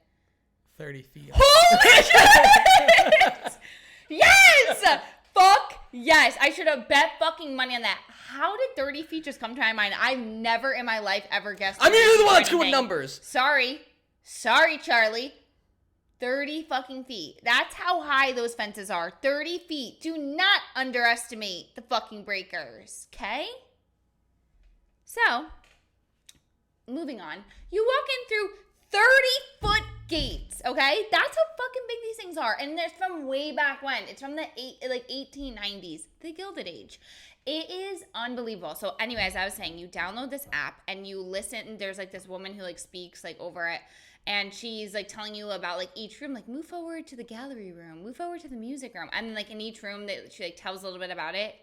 30 feet. Holy shit! Yes! Fuck yes. I should have bet fucking money on that. How did 30 feet just come to my mind? I've never in my life ever guessed. I mean, you're the one that's good with numbers. Sorry, Charlie. 30 fucking feet. That's how high those fences are. 30 feet. Do not underestimate the fucking Breakers, okay? So, moving on. You walk in through 30-foot gates, okay? That's how fucking big these things are. And it's from way back when. It's from the 1890s, the Gilded Age. It is unbelievable. So anyway, as I was saying, you download this app and you listen. There's like this woman who like speaks like over it. And she's like telling you about like each room, like move forward to the gallery room, move forward to the music room. And like in each room that she like tells a little bit about it.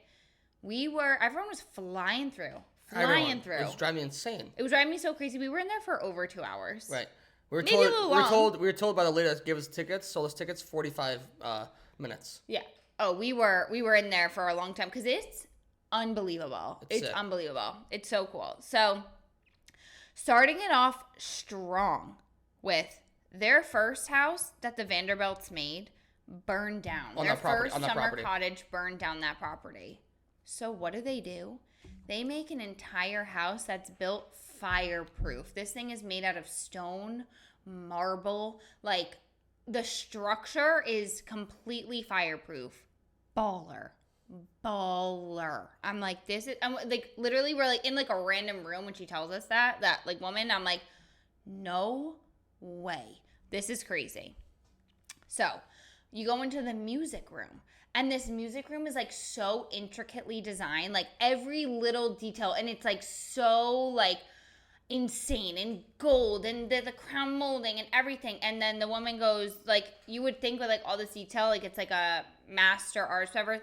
Everyone was flying through. It was driving me insane. It was driving me so crazy. We were in there for over 2 hours. Right. We were told by the lady that gave us tickets, sold us tickets, 45 minutes. Yeah. Oh, we were in there for a long time because it's unbelievable. It's unbelievable. It's so cool. So starting it off strong with their first house that the Vanderbilts made burned down. Their first summer cottage burned down that property. So what do? They make an entire house that's built fireproof. This thing is made out of stone, marble. Like, the structure is completely fireproof. Baller. I'm like, I'm like, literally, we're like in like a random room when she tells us that like woman. I'm like, no way. This is crazy. So you go into the music room. And this music room is like so intricately designed, like every little detail. And it's like so like insane and gold and the crown molding and everything. And then the woman goes, like, you would think with like all this detail, like it's like a master artist, whatever.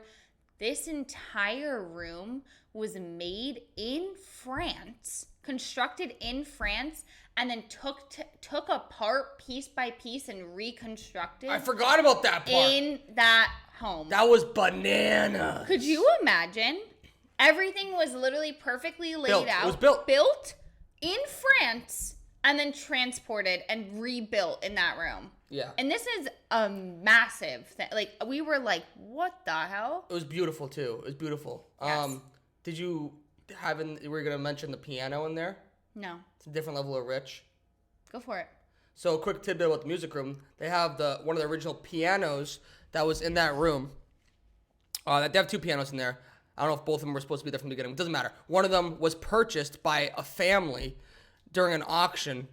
This entire room was made in France, constructed in France, and then took apart piece by piece and reconstructed. I forgot about that part. In that home. That was bananas. Could you imagine? Everything was literally perfectly laid out. It was built. Built in France and then transported and rebuilt in that room. Yeah. And this is a massive thing. Like, we were like, what the hell? It was beautiful, too. It was beautiful. Yes. Did you were going to mention the piano in there? No. It's a different level of rich. Go for it. So, quick tidbit about the music room. They have one of the original pianos that was in that room. They have two pianos in there. I don't know if both of them were supposed to be there from the beginning. It doesn't matter. One of them was purchased by a family during an auction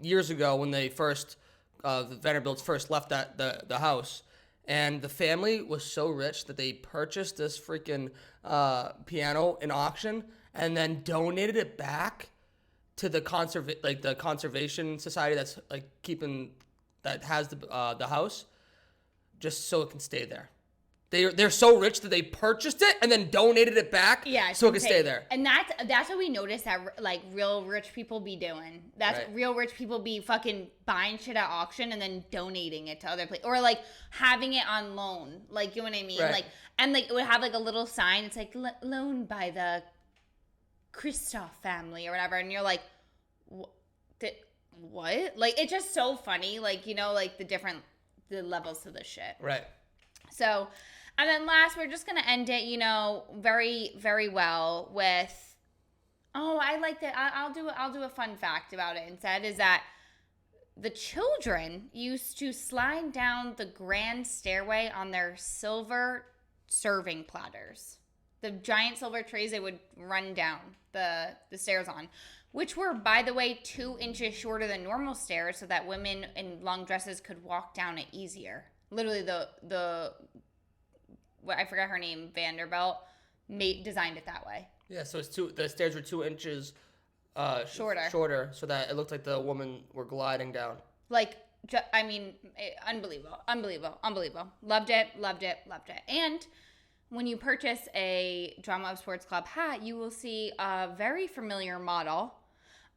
years ago when they first, the Vanderbilts first left the house. And the family was so rich that they purchased this freaking piano in auction and then donated it back to the conservation society that's like that has the house, just so it can stay there. They're so rich that they purchased it and then donated it back, so it can stay there. And that's what we noticed that like real rich people be doing. That's right. Real rich people be fucking buying shit at auction and then donating it to other places, or like having it on loan. Like, you know what I mean? Right. Like, and like it would have like a little sign. It's like loaned by the Kristoff family or whatever, and you're like, what? Like, it's just so funny. Like, you know, like the levels to this shit. Right. So, and then last, we're just going to end it, you know, very, very well with, I like that. I'll do a fun fact about it instead, is that the children used to slide down the grand stairway on their silver serving platters. The giant silver trays they would run down the stairs on, which were, by the way, 2 inches shorter than normal stairs so that women in long dresses could walk down it easier. Literally, I forgot her name, Vanderbilt, designed it that way. Yeah, so the stairs were 2 inches shorter, so that it looked like the woman were gliding down. Like, I mean, unbelievable. Loved it. And when you purchase a Drama of Sports Club hat, you will see a very familiar model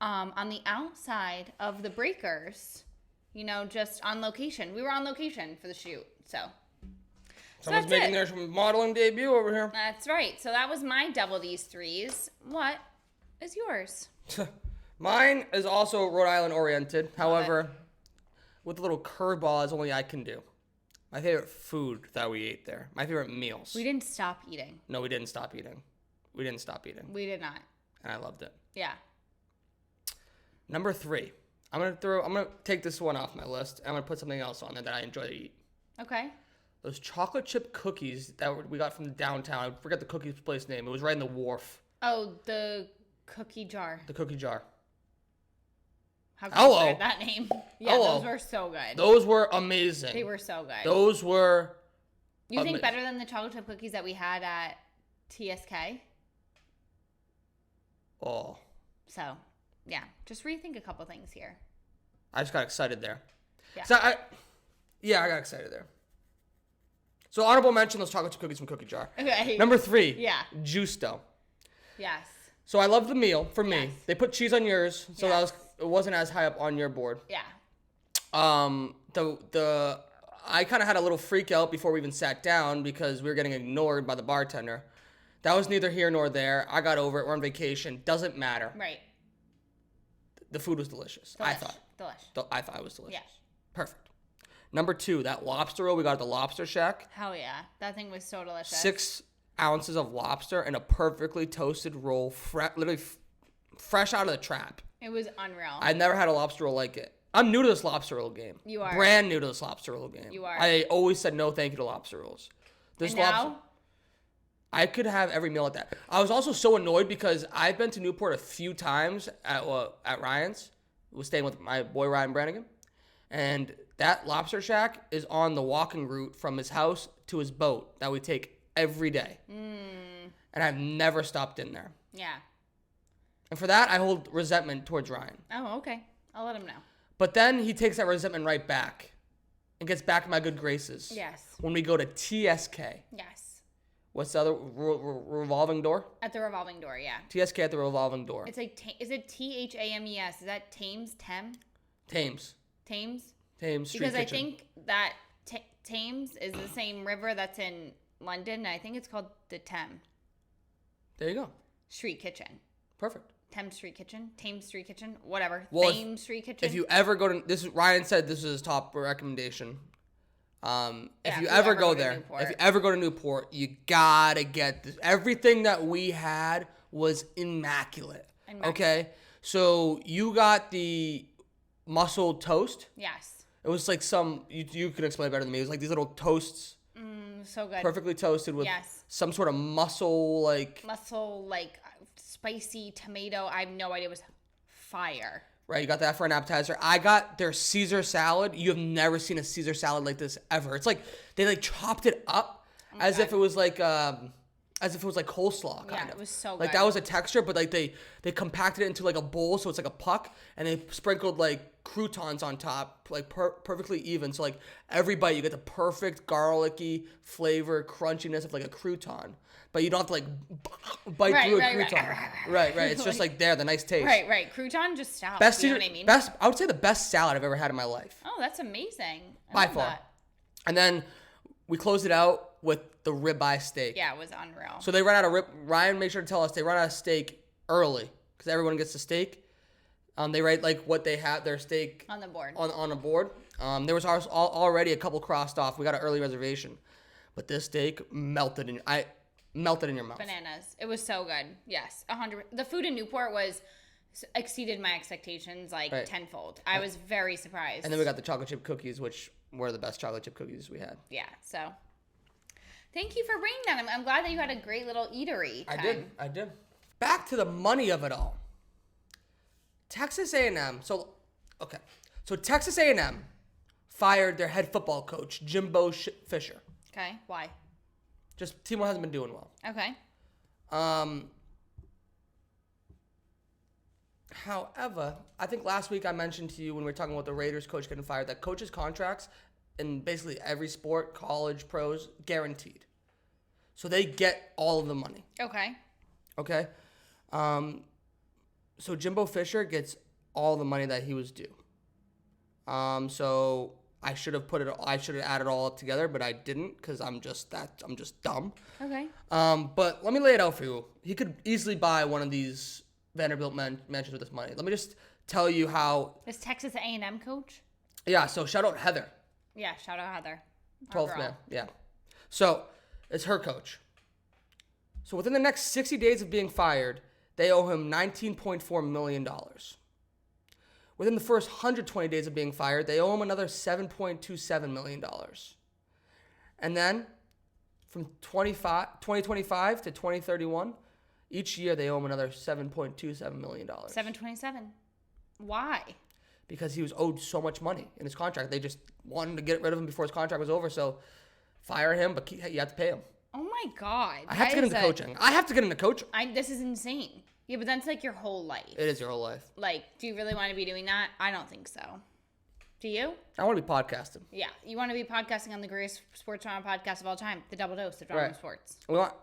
on the outside of the breakers, you know, just on location. We were on location for the shoot, so. Someone's making their modeling debut over here. That's right. So that was my double these threes. What is yours? Mine is also Rhode Island oriented. However, with a little curveball as only I can do. My favorite food that we ate there. My favorite meals. We didn't stop eating. No, we didn't stop eating. We did not. And I loved it. Yeah. Number 3. I'm gonna take this one off my list. I'm gonna put something else on there that I enjoy to eat. Okay. Those chocolate chip cookies that we got from downtown. I forget the cookie place name. It was right in the wharf. Oh, the cookie jar. The cookie jar. How can you say that name? Yeah, Hello. Those were so good. Those were amazing. They were so good. Those were You think better than the chocolate chip cookies that we had at TSK? Oh. So, yeah. Just rethink a couple things here. I just got excited there. Yeah. I got excited there. So honorable mention, those chocolate chip cookies from Cookie Jar. Okay. Number 3. Yeah. Juice dough. Yes. So I love the meal for me. Yes. They put cheese on yours, so Yes. it wasn't as high up on your board. Yeah. I kind of had a little freak out before we even sat down because we were getting ignored by the bartender. That was neither here nor there. I got over it. We're on vacation. Doesn't matter. Right. The food was delicious. I thought it was delicious. Yeah. Perfect. Number 2, that lobster roll we got at the Lobster Shack. Hell yeah. That thing was so delicious. ounces of lobster and a perfectly toasted roll, literally fresh out of the trap. It was unreal. I've never had a lobster roll like it. I'm new to this lobster roll game. You are. Brand new to this lobster roll game. You are. I always said no thank you to lobster rolls. This and now? lobster, I could have every meal at that. I was also so annoyed because I've been to Newport a few times at Ryan's. I was staying with my boy Ryan Brannigan. And that lobster shack is on the walking route from his house to his boat that we take every day. And I've never stopped in there. Yeah. And for that, I hold resentment towards Ryan. Oh, okay. I'll let him know. But then he takes that resentment right back and gets back in my good graces. Yes. When we go to TSK. Yes. What's the other revolving door? At the revolving door, yeah. TSK at the revolving door. It's like, is it THAMES? Is that Thames? Thames. Thames? Thames Street Because Kitchen. I think that Thames is the same river that's in London, and I think it's called the Thames There you go. Street Kitchen. Perfect. Thames Street Kitchen, whatever. Well, Thames Street Kitchen. If you ever go to Ryan said this is his top recommendation. If you ever go there, if you ever go to Newport, you gotta get this. Everything that we had was immaculate. Okay, so you got the mussel toast. Yes. It was like you can explain it better than me. It was like these little toasts. So good. Perfectly toasted with some sort of mussel spicy tomato. I have no idea. It was fire. Right, you got that for an appetizer. I got their Caesar salad. You have never seen a Caesar salad like this ever. It's like they like chopped it up as if it was like coleslaw kind of. Yeah, it was so good. Like that was a texture, but like they compacted it into like a bowl, so it's like a puck, and they sprinkled like croutons on top, like perfectly even. So like every bite, you get the perfect garlicky flavor, crunchiness of like a crouton. But you don't have to like bite through a crouton. Right. It's just like there, the nice taste. Right. Crouton just stop. Best, you know what I mean? Best. I would say the best salad I've ever had in my life. Oh, that's amazing. By far. And then we closed it out with the ribeye steak. Yeah, it was unreal. So they ran out of Ryan made sure to tell us they run out of steak early because everyone gets the steak. They write like what they have their steak on the board. On a board. There was already a couple crossed off. We got an early reservation, but this steak melted in your mouth. Bananas. It was so good. Yes, 100. The food in Newport exceeded my expectations tenfold. I was very surprised. And then we got the chocolate chip cookies, which were the best chocolate chip cookies we had. Yeah. So, thank you for bringing that. I'm glad that you had a great little eatery time. I did. Back to the money of it all. Texas A&M. So Texas A&M fired their head football coach, Jimbo Fisher. Okay. Why? Just team hasn't been doing well. Okay. However, I think last week I mentioned to you when we were talking about the Raiders coach getting fired that coaches' contracts in basically every sport, college, pros, guaranteed. So they get all of the money. Okay. So Jimbo Fisher gets all the money that he was due. So I should have added all up together, but I didn't because I'm just dumb. Okay. But let me lay it out for you. He could easily buy one of these Vanderbilt mansions with this money. Let me just tell you how. This Texas A&M coach? Yeah. So shout out Heather. Yeah. Shout out Heather. 12th man. Yeah. So it's her coach. So within the next 60 days of being fired, they owe him $19.4 million. Within the first 120 days of being fired, they owe him another $7.27 million. And then from 2025 to 2031, each year they owe him another $7.27 million. 727. Why? Because he was owed so much money in his contract. They just wanted to get rid of him before his contract was over. So fire him, but you have to pay him. Oh my God. I have to get into coaching. This is insane. Yeah, but that's like your whole life. It is your whole life. Like, do you really want to be doing that? I don't think so. Do you? I want to be podcasting. Yeah, you want to be podcasting on the greatest sports drama podcast of all time, the Double Dose, the Drama of Sports. If you want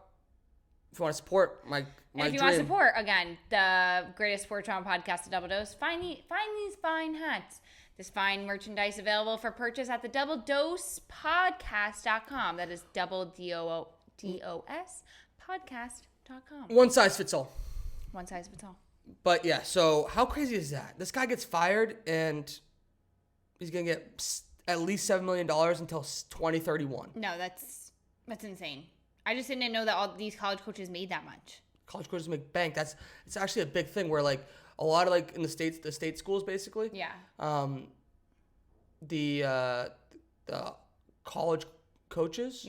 to support my and if you want to support, again, the greatest sports drama podcast, the Double Dose, find these fine hats. This fine merchandise available for purchase at the doubledospodcast.com. That is double DOS podcast.com. One size fits all. One size fits all. But yeah, so how crazy is that? This guy gets fired and he's going to get at least $7 million until 2031. No, that's insane. I just didn't know that all these college coaches made that much. College coaches make bank. It's actually a big thing where like a lot of like in the state schools basically. Yeah. The college coaches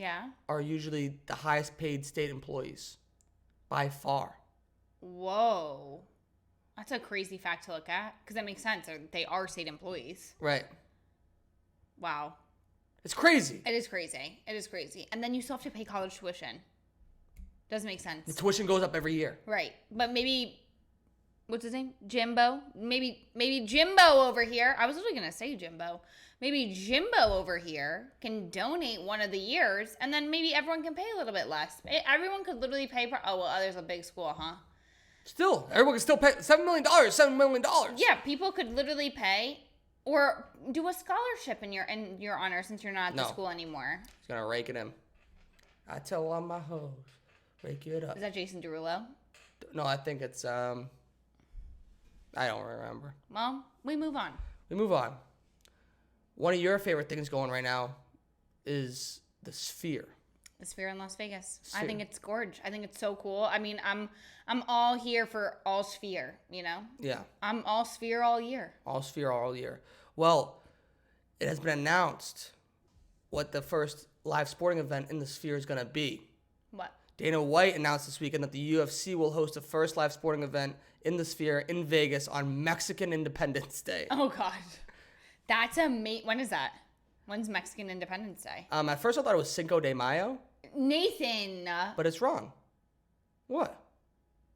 are usually the highest paid state employees by far. Whoa. That's a crazy fact to look at because that makes sense. They are state employees. Right. Wow. It's crazy. It is crazy. And then you still have to pay college tuition. Doesn't make sense. The tuition goes up every year. Right. But maybe, what's his name? Jimbo? Maybe Jimbo over here. I was literally going to say Jimbo. Maybe Jimbo over here can donate one of the years, and then maybe everyone can pay a little bit less. Everyone could literally pay. Oh, well, there's a big school, huh? Still, everyone can still pay $7 million. $7 million. Yeah, people could literally pay or do a scholarship in your honor since you're not at the school anymore. He's going to rake it in. I tell all my hoes, rake it up. Is that Jason Derulo? No, I think it's, I don't remember. Well, we move on. One of your favorite things going right now is the Sphere. The Sphere in Las Vegas. Sphere. I think it's gorgeous. I think it's so cool. I mean, I'm all here for all Sphere, you know? Yeah. I'm all Sphere all year. All Sphere all year. Well, it has been announced what the first live sporting event in the Sphere is going to be. What? Dana White announced this weekend that the UFC will host the first live sporting event in the Sphere in Vegas on Mexican Independence Day. Oh, God. That's amazing. When is that? When's Mexican Independence Day? At first I thought it was Cinco de Mayo. Nathan. But it's wrong. What?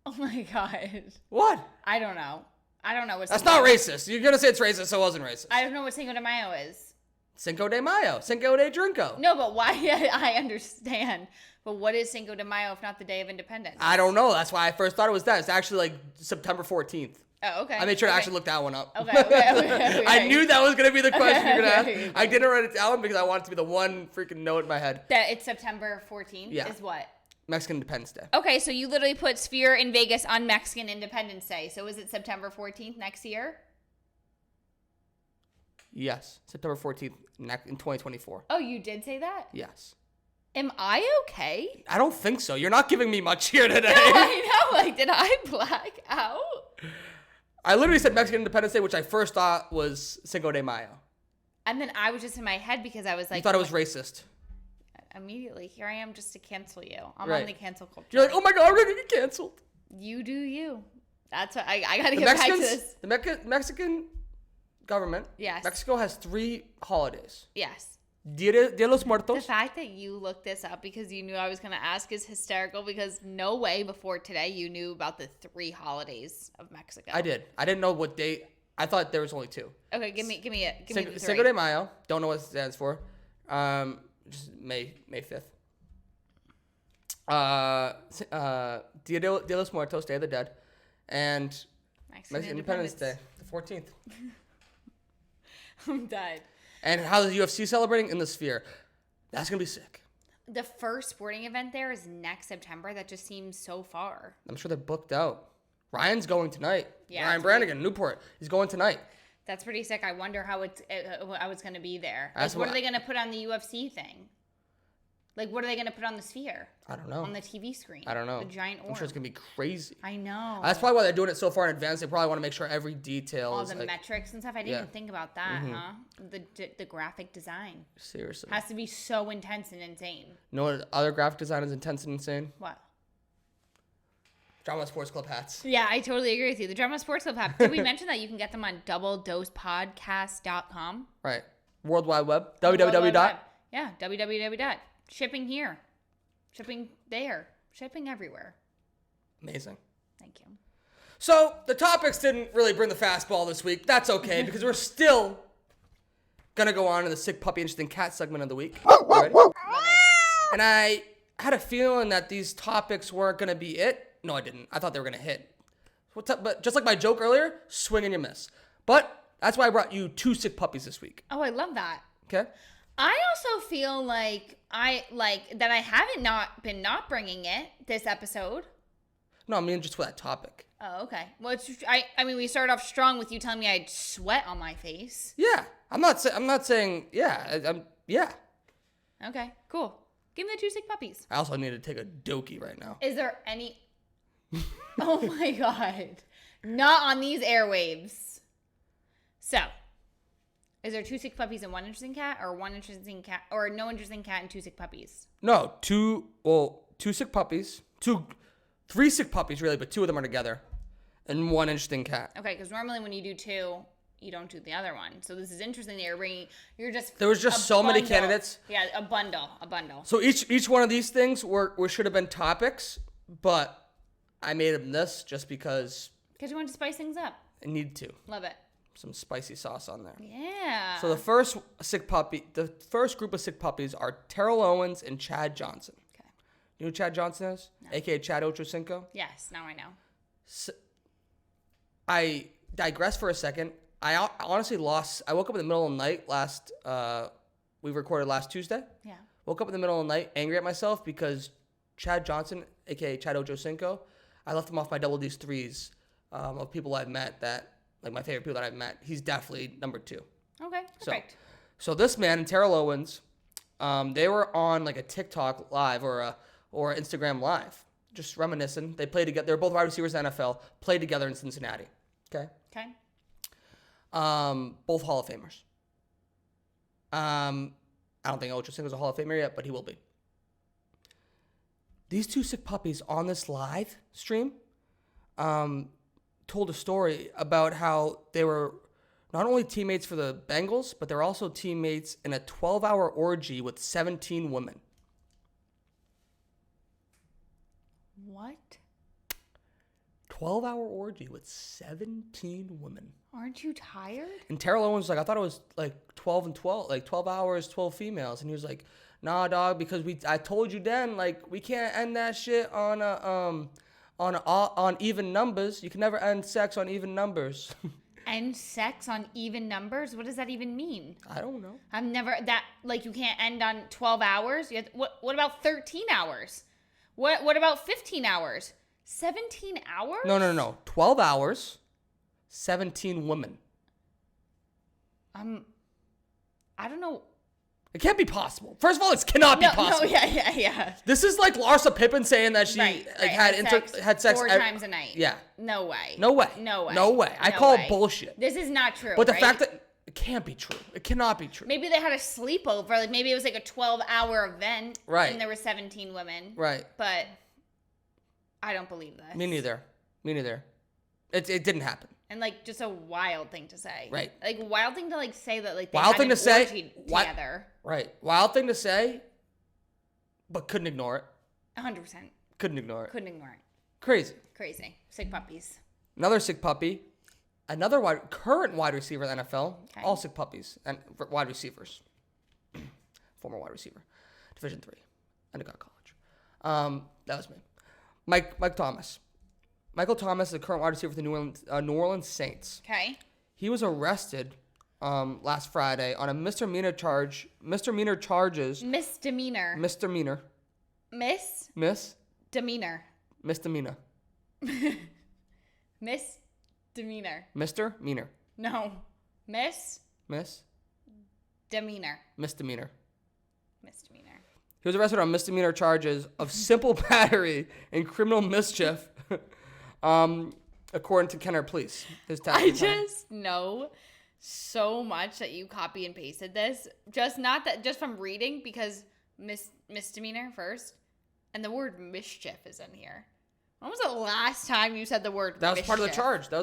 Oh, my God. What? I don't know. That's not racist. You're going to say it's racist, so it wasn't racist. I don't know what Cinco de Mayo is. Cinco de Mayo. Cinco de Drinko. No, but why? I understand. But what is Cinco de Mayo if not the Day of Independence? I don't know. That's why I first thought it was that. It's actually like September 14th. Oh, okay. I made sure to actually look that one up. Okay. I knew that was going to be the question you're going to ask. I didn't write it down because I wanted it to be the one freaking note in my head. That it's September 14th? Yeah. Is what? Mexican Independence Day. Okay, so you literally put Sphere in Vegas on Mexican Independence Day. So is it September 14th next year? Yes. September 14th in 2024. Oh, you did say that? Yes. Am I okay? I don't think so. You're not giving me much here today. No, I know. Like, did I black out? I literally said Mexican Independence Day, which I first thought was Cinco de Mayo. And then I was just in my head because I was like... You thought it was racist. Immediately, here I am just to cancel you. I'm right. on the cancel culture. You're like, oh my God, we're going to get canceled. You do you. That's what I got to get back to this. The Mexican government, yes. Mexico has 3 holidays. Yes. Dia de los Muertos. The fact that you looked this up because you knew I was going to ask is hysterical because no way before today you knew about the 3 holidays of Mexico. I did. I didn't know what date. I thought there was only 2. Okay, give me the 3. Cinco de Mayo. Don't know what it stands for. Just May 5th. Dia de los Muertos, Day of the Dead, and Mexican Independence Day, the 14th. I'm dead. And how the UFC celebrating in the Sphere? That's gonna be sick. The first sporting event there is next September. That just seems so far. I'm sure they're booked out. Ryan's going tonight. Yeah, Ryan Brannigan, Newport. He's going tonight. That's pretty sick. I wonder how it's going to be there. Like, what are they going to put on the UFC thing? Like, what are they going to put on the Sphere? I don't know. On the TV screen. I don't know. The giant orb. I'm sure it's going to be crazy. I know. That's probably why they're doing it so far in advance. They probably want to make sure every detail all is the like, metrics and stuff. I didn't even think about that, huh? The graphic design. Seriously. Has to be so intense and insane. You know what other graphic design is intense and insane? What? Drama Sports Club hats. Yeah, I totally agree with you. The Drama Sports Club hat. Did we mention that you can get them on doubledosepodcast.com? Right. World Wide Web. www. Yeah, www. Shipping here. Shipping there. Shipping everywhere. Amazing. Thank you. So, the topics didn't really bring the fastball this week. That's okay, because we're still going to go on to the Sick Puppy Interesting Cat segment of the week. Ready? And I had a feeling that these topics weren't going to be it. No, I didn't. I thought they were going to hit. But just like my joke earlier, swing and you miss. But that's why I brought you 2 sick puppies this week. Oh, I love that. Okay. I also feel like I haven't been not bringing it this episode. No, I mean just for that topic. Oh, okay. Well, I mean, we started off strong with you telling me I had sweat on my face. Yeah. I'm not saying, yeah. Yeah. Okay, cool. Give me the 2 sick puppies. I also need to take a dokie right now. Is there any... Oh my God. Not on these airwaves. So, is there 2 sick puppies and 1 interesting cat, or 1 interesting cat, or no interesting cat and 2 sick puppies? No, 2 sick puppies. 3 sick puppies, really, but 2 of them are together. And 1 interesting cat. Okay, because normally when you do 2, you don't do the other one. So this is interesting that you're just... There was just so many candidates. Yeah, a bundle. So each one of these things should have been topics, but I made them this just because... Because you want to spice things up. I need to. Love it. Some spicy sauce on there. Yeah. So the first group of sick puppies are Terrell Owens and Chad Johnson. Okay. You know who Chad Johnson is? No. AKA Chad Ochocinco? Yes, now I know. So, I digress for a second. I honestly lost... I woke up in the middle of the night we recorded last Tuesday. Yeah. Woke up in the middle of the night angry at myself because Chad Johnson, a.k.a. Chad Ochocinco, I left him off my double D's threes of people I've met that... Like my favorite people that I've met. He's definitely number 2. Okay, perfect. So this man and Terrell Owens, they were on like a TikTok live or Instagram live, just reminiscing. They played together. They're both wide receivers in the NFL. Played together in Cincinnati. Okay. Both Hall of Famers. I don't think Ochocinco's a Hall of Famer yet, but he will be. These 2 sick puppies on this live stream, told a story about how they were not only teammates for the Bengals, but they're also teammates in a 12-hour orgy with 17 women. What? 12-hour orgy with 17 women. Aren't you tired? And Terrell Owens was like, I thought it was like 12 and 12, like 12 hours, 12 females. And he was like, nah, dog, because I told you then, like, we can't end that shit on even numbers. You can never end sex on even numbers. End sex on even numbers? What does that even mean? I don't know. I've never you can't end on 12 hours. What about 13 hours? What about 15 hours? 17 hours? No. 12 hours, 17 women. I don't know. It can't be possible. First of all, it cannot be possible. No, yeah. This is like Larsa Pippen saying that she had sex 4 times a night. Yeah. No way. I call it bullshit. This is not true. But the fact that it can't be true. It cannot be true. Maybe they had a sleepover. Like maybe it was like a 12-hour event. Right. And there were 17 women. Right. But I don't believe this. Me neither. It didn't happen. And like just a wild thing to say. Right. Like wild thing to like say that like they wild had thing an to say orgy together. Right. Wild thing to say, but couldn't ignore it. 100%. Couldn't ignore it. Crazy. Sick puppies. Another sick puppy. Another current wide receiver in the NFL. Okay. All sick puppies and wide receivers. Former wide receiver. Division III. Endicott College. That was me. Mike Thomas. Michael Thomas is the current wide receiver for the New Orleans Saints. Okay. He was arrested last Friday on a misdemeanor charges. Misdemeanor. Misdemeanor. No. Misdemeanor. Misdemeanor. He was arrested on misdemeanor charges of simple battery and criminal mischief, according to Kenner Police. I just know so much that you copy and pasted this. Just from reading, because misdemeanor first, and the word mischief is in here. When was the last time you said the word mischief? That was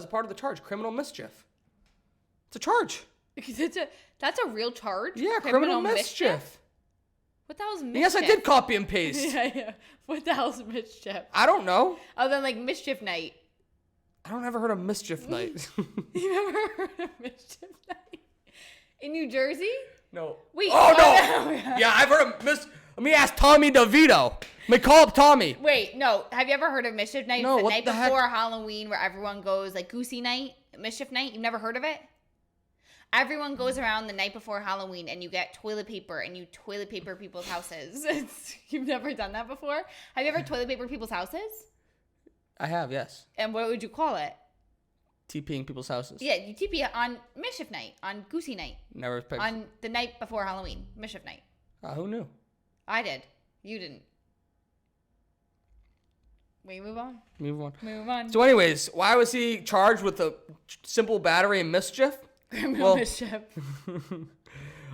part of the charge. Criminal mischief. It's a charge. That's a real charge? Yeah, criminal mischief. What the hell's mischief? Yes, I did copy and paste. Yeah. What the hell's mischief? I don't know. Other than like mischief night. I don't ever heard of mischief night. You never heard of mischief night? In New Jersey? No. Wait. Oh, no. Yeah, I've heard of Let me ask Tommy DeVito. Let me call up Tommy. Wait, no. Have you ever heard of mischief night? No, it's the what night the before heck? Halloween where everyone goes like goosey night, mischief night. You've never heard of it? Everyone goes around the night before Halloween and you get toilet paper and you toilet paper people's houses. You've never done that before? Have you ever toilet paper people's houses? I have, yes. And what would you call it? TPing people's houses. Yeah, you TP it on mischief night, on goosey night. Never. On the night before Halloween, mischief night. Who knew? I did. You didn't. We move on. Move on. So anyways, why was he charged with a simple battery and mischief? Mischief.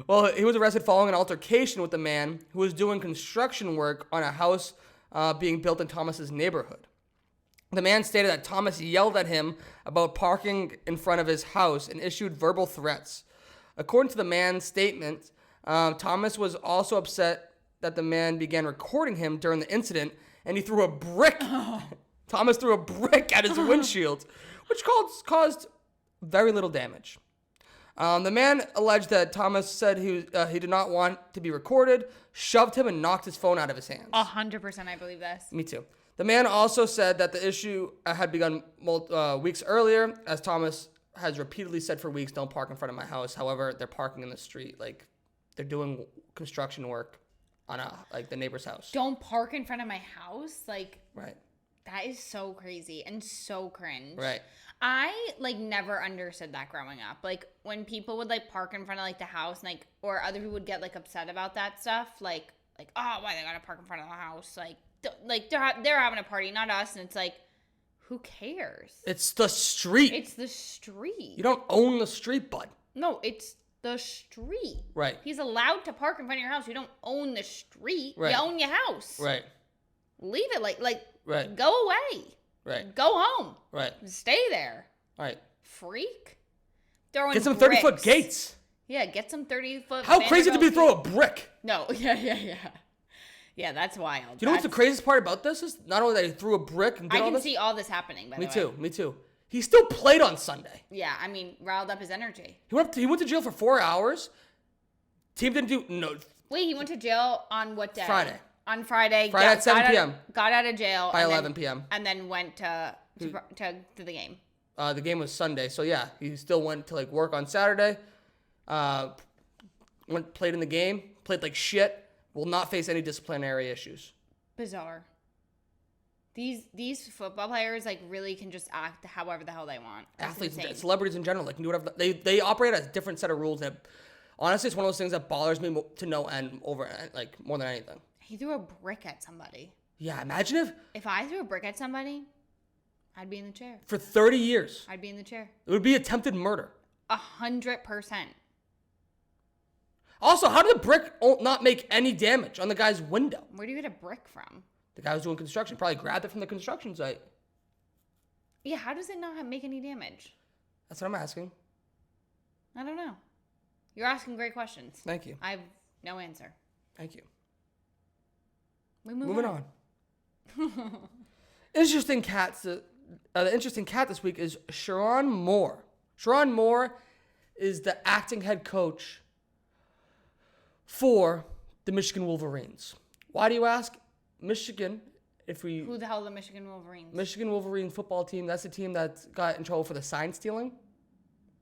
Well, he was arrested following an altercation with a man who was doing construction work on a house being built in Thomas's neighborhood. The man stated that Thomas yelled at him about parking in front of his house and issued verbal threats. According to the man's statement, Thomas was also upset that the man began recording him during the incident, and he threw a brick. Thomas threw a brick at his windshield, which caused very little damage. The man alleged that Thomas said he did not want to be recorded, shoved him, and knocked his phone out of his hands. 100% I believe this. Me too. The man also said that the issue had begun weeks earlier, as Thomas has repeatedly said for weeks, don't park in front of my house. However, they're parking in the street. Like, they're doing construction work on the neighbor's house. Don't park in front of my house? Like, right. That is so crazy and so cringe. Right. I, never understood that growing up. Like, when people would, park in front of, the house, and, or other people would get, upset about that stuff, oh, why they gotta park in front of the house? They're having a party, not us, and it's who cares? It's the street. It's the street. You don't own the street, bud. No, it's the street. Right. He's allowed to park in front of your house. You don't own the street. Right. You own your house. Right. Leave it, right. Go away. Right. Go home. Right. Stay there. Right. Freak. Throwing Get some bricks. 30-foot gates. Yeah, get some 30-foot. How crazy to be throw a brick? No. Yeah. Yeah, that's wild. You know what's the craziest part about this is not only that he threw a brick and did all this. I can see all this happening, by the way. Me too. He still played on Sunday. Yeah, riled up his energy. He went to jail for 4 hours. Team didn't do no. Wait, he went to jail on what day? Friday. On Friday. At 7 p.m. Got out of jail by 11 p.m. And then went to the game. The game was Sunday, so yeah, he still went to work on Saturday. Played in the game, played like shit. Will not face any disciplinary issues. Bizarre. These football players really can just act however the hell they want. That's athletes, insane. celebrities in general, can do whatever they operate at a different set of rules. That honestly, it's one of those things that bothers me to no end more than anything. He threw a brick at somebody. Yeah, imagine if I threw a brick at somebody, I'd be in the chair for 30 years. I'd be in the chair. It would be attempted murder. 100%. Also, how did the brick not make any damage on the guy's window? Where do you get a brick from? The guy was doing construction. Probably grabbed it from the construction site. Yeah, how does it not make any damage? That's what I'm asking. I don't know. You're asking great questions. Thank you. I have no answer. Thank you. Moving on. The interesting cat this week is Sherrone Moore. Sherrone Moore is the acting head coach for the Michigan Wolverines. Why do you ask? Michigan, Who the hell are the Michigan Wolverines? Michigan Wolverines football team, that's the team that got in trouble for the sign stealing.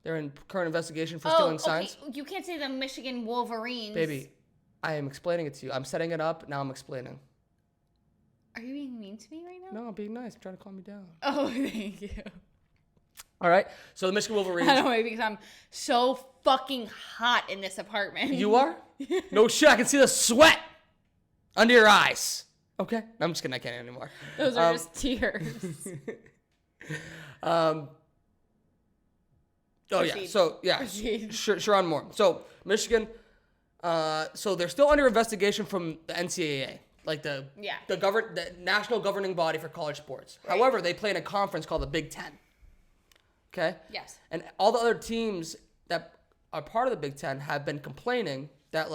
They're in current investigation for stealing signs. You can't say the Michigan Wolverines. Baby, I am explaining it to you. I'm setting it up, now I'm explaining. Are you being mean to me right now? No, I'm being nice. I'm trying to calm you down. Oh, thank you. All right, so the Michigan Wolverines. I don't know, because I'm so fucking hot in this apartment. You are? No shit, I can see the sweat under your eyes. Okay, no, I'm just kidding. I can't anymore. Those are just tears. Sherrone Moore. So Michigan. So they're still under investigation from the NCAA, the national governing body for college sports. Right. However, they play in a conference called the Big Ten. Okay. Yes. And all the other teams that are part of the Big Ten have been complaining that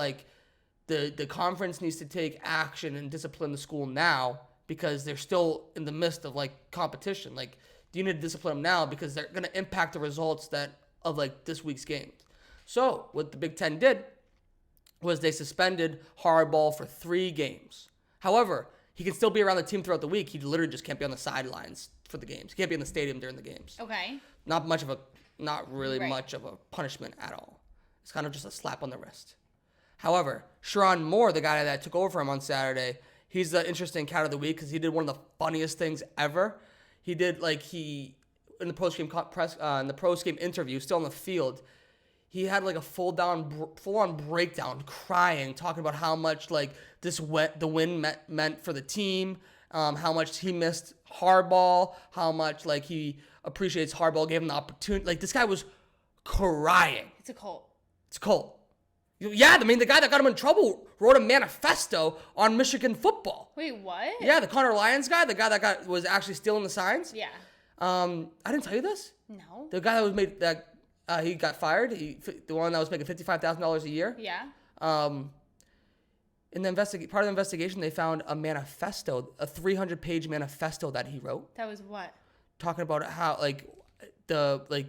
the conference needs to take action and discipline the school now because they're still in the midst of competition. Do you need to discipline them now because they're going to impact the results of this week's games? So what the Big Ten did was they suspended Harbaugh for 3 games. However, he can still be around the team throughout the week. He literally just can't be on the sidelines for the games. He can't be in the stadium during the games. Okay. Not really much of a punishment at all. It's kind of just a slap on the wrist. However, Sherrone Moore, the guy that took over for him on Saturday, he's the interesting cat of the week because he did one of the funniest things ever. He did in the post-game interview, still on the field, he had like a full-on breakdown, crying, talking about how much like the win meant for the team, how much he missed Harbaugh, how much like he appreciates Harbaugh, gave him the opportunity. Like this guy was crying. It's a cult. It's a cult. Yeah, I mean, the guy that got him in trouble wrote a manifesto on Michigan football. Wait, what? Yeah, the Connor Lyons guy, the guy that was actually stealing the signs. Yeah. I didn't tell you this. No. The guy that he got fired. The one that was making $55,000 a year. Yeah. In the part of the investigation, they found a manifesto, a 300-page manifesto that he wrote. That was what? Talking about how the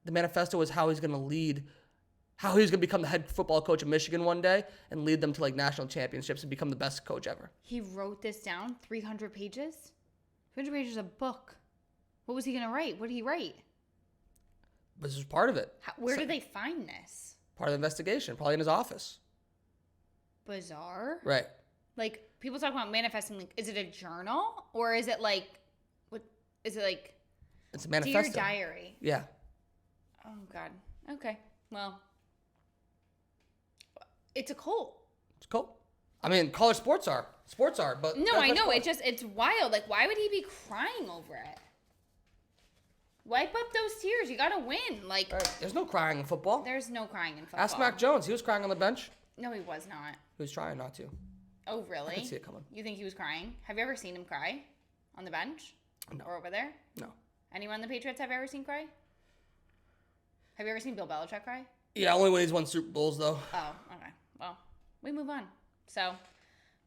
manifesto was how he's going to lead. How he's going to become the head football coach of Michigan one day and lead them to like national championships and become the best coach ever. He wrote this down? 300 pages? 300 pages is a book. What was he going to write? What did he write? This was part of it. Where did they find this? Part of the investigation, probably in his office. Bizarre. Right. Like, people talk about manifesting. Like, is it a journal? Or is it like, what? Is it like? It's a manifesto. Dear diary. Yeah. Oh, God. Okay. Well. It's a cult. It's cool. I mean, college sports are, but no, I know. It's wild. Like, why would he be crying over it? Wipe up those tears. You gotta win. Like, there's no crying in football. There's no crying in football. Ask Mac Jones. He was crying on the bench. No, he was not. He was trying not to. Oh, really? I could see it coming. You think he was crying? Have you ever seen him cry on the bench? No. Or over there? No. Anyone on the Patriots have ever seen cry? Have you ever seen Bill Belichick cry? Yeah, only when he's won Super Bowls though. Oh, okay. Well, we move on. So,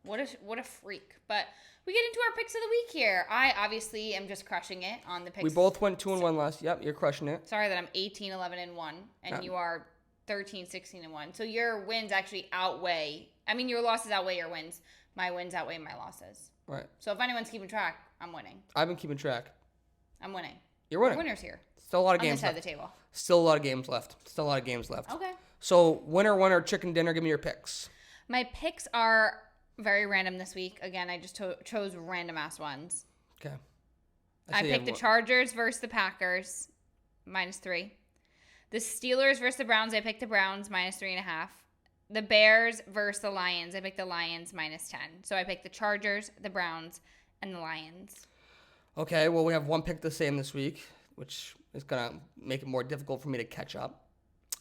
what a freak. But we get into our picks of the week here. I obviously am just crushing it on the picks. We both went 2-1 last. Yep, you're crushing it. Sorry that I'm 18, 11, and 1, and Yeah. you are 13, 16, and 1. So your wins actually outweigh. I mean, your losses outweigh your wins. My wins outweigh my losses. Right. So if anyone's keeping track, I'm winning. I've been keeping track. I'm winning. You're winning. We're winners here. Still a lot of On this games side left. of the table. Still a lot of games left. Okay. So winner, chicken dinner. Give me your picks. My picks are very random this week. Again, I just chose random ass ones. Okay. I picked the Chargers versus the Packers, -3. The Steelers versus the Browns, I picked the Browns, -3.5. The Bears versus the Lions, I picked the Lions, -10. So I picked the Chargers, the Browns, and the Lions. Okay, well, we have one pick the same this week, which is going to make it more difficult for me to catch up.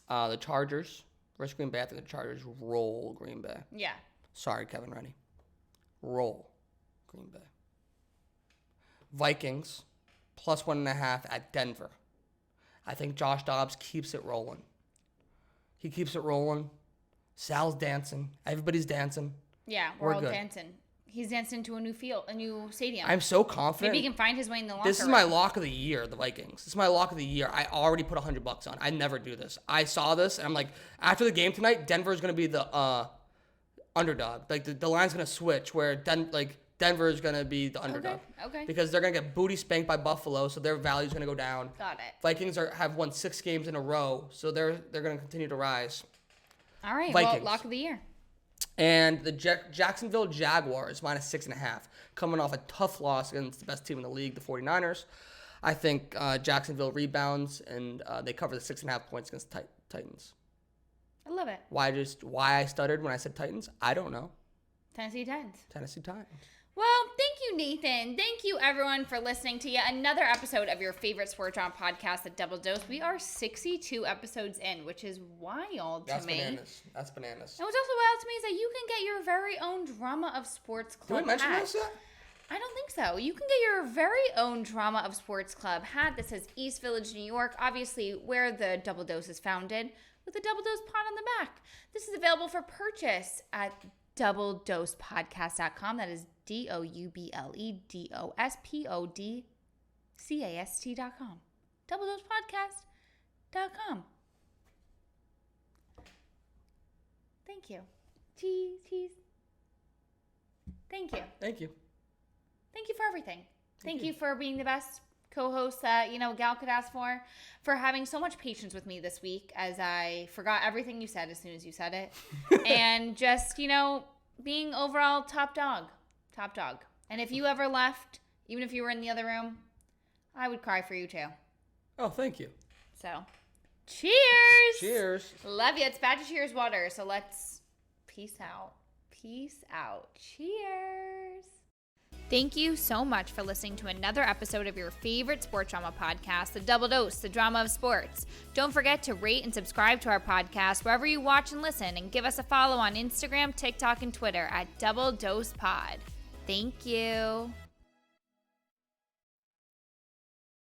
The Chargers versus Green Bay. I think the Chargers roll Green Bay. Yeah. Sorry, Kevin Rennie. Roll Green Bay. Vikings, +1.5 at Denver. I think Josh Dobbs keeps it rolling. He keeps it rolling. Sal's dancing. Everybody's dancing. Yeah, we're all good. Dancing. He's dancing to a new field, a new stadium. I'm so confident. Maybe he can find his way in the locker room. This is my lock of the year, the Vikings. This is my lock of the year. I already put $100 on. I never do this. I saw this, and I'm like, after the game tonight, Denver's going to be the underdog. Like, the line's going to switch where Denver is going to be the underdog. Okay. Because they're going to get booty spanked by Buffalo, so their value's going to go down. Got it. Vikings have won 6 games in a row, so they're going to continue to rise. All right, Vikings. well, lock of the year. And the Jacksonville Jaguars, -6.5, coming off a tough loss against the best team in the league, the 49ers. I think Jacksonville rebounds, and they cover the 6.5 points against Titans. I love it. Why I stuttered when I said Titans? I don't know. Tennessee Titans. Well, thank you, Nathan. Thank you, everyone, for listening to yet another episode of your favorite sports drama podcast, The Double Dose. We are 62 episodes in, which is wild to me. That's bananas. And what's also wild to me is that you can get your very own Drama of Sports Club Did we mention hat. this yet? I don't think so. You can get your very own Drama of Sports Club hat that says East Village, New York, obviously where the Double Dose is founded, with the Double Dose pod on the back. This is available for purchase at doubledosepodcast.com. That is doubledospodcast.com. Doubledosepodcast.com. Thank you. Cheese. Thank you. Thank you. Thank you for everything. Thank you for being the best co-host that, Gal could ask for having so much patience with me this week as I forgot everything you said as soon as you said it. And just, being overall top dog. And if you ever left, even if you were in the other room, I would cry for you too. Oh, thank you. So, Cheers. Cheers. Love you. It's bad to cheers water, so let's peace out. Peace out. Cheers. Thank you so much for listening to another episode of your favorite sports drama podcast, The Double Dose, the drama of sports. Don't forget to rate and subscribe to our podcast wherever you watch and listen, and give us a follow on Instagram, TikTok, and Twitter at Double Dose Pod. Thank you.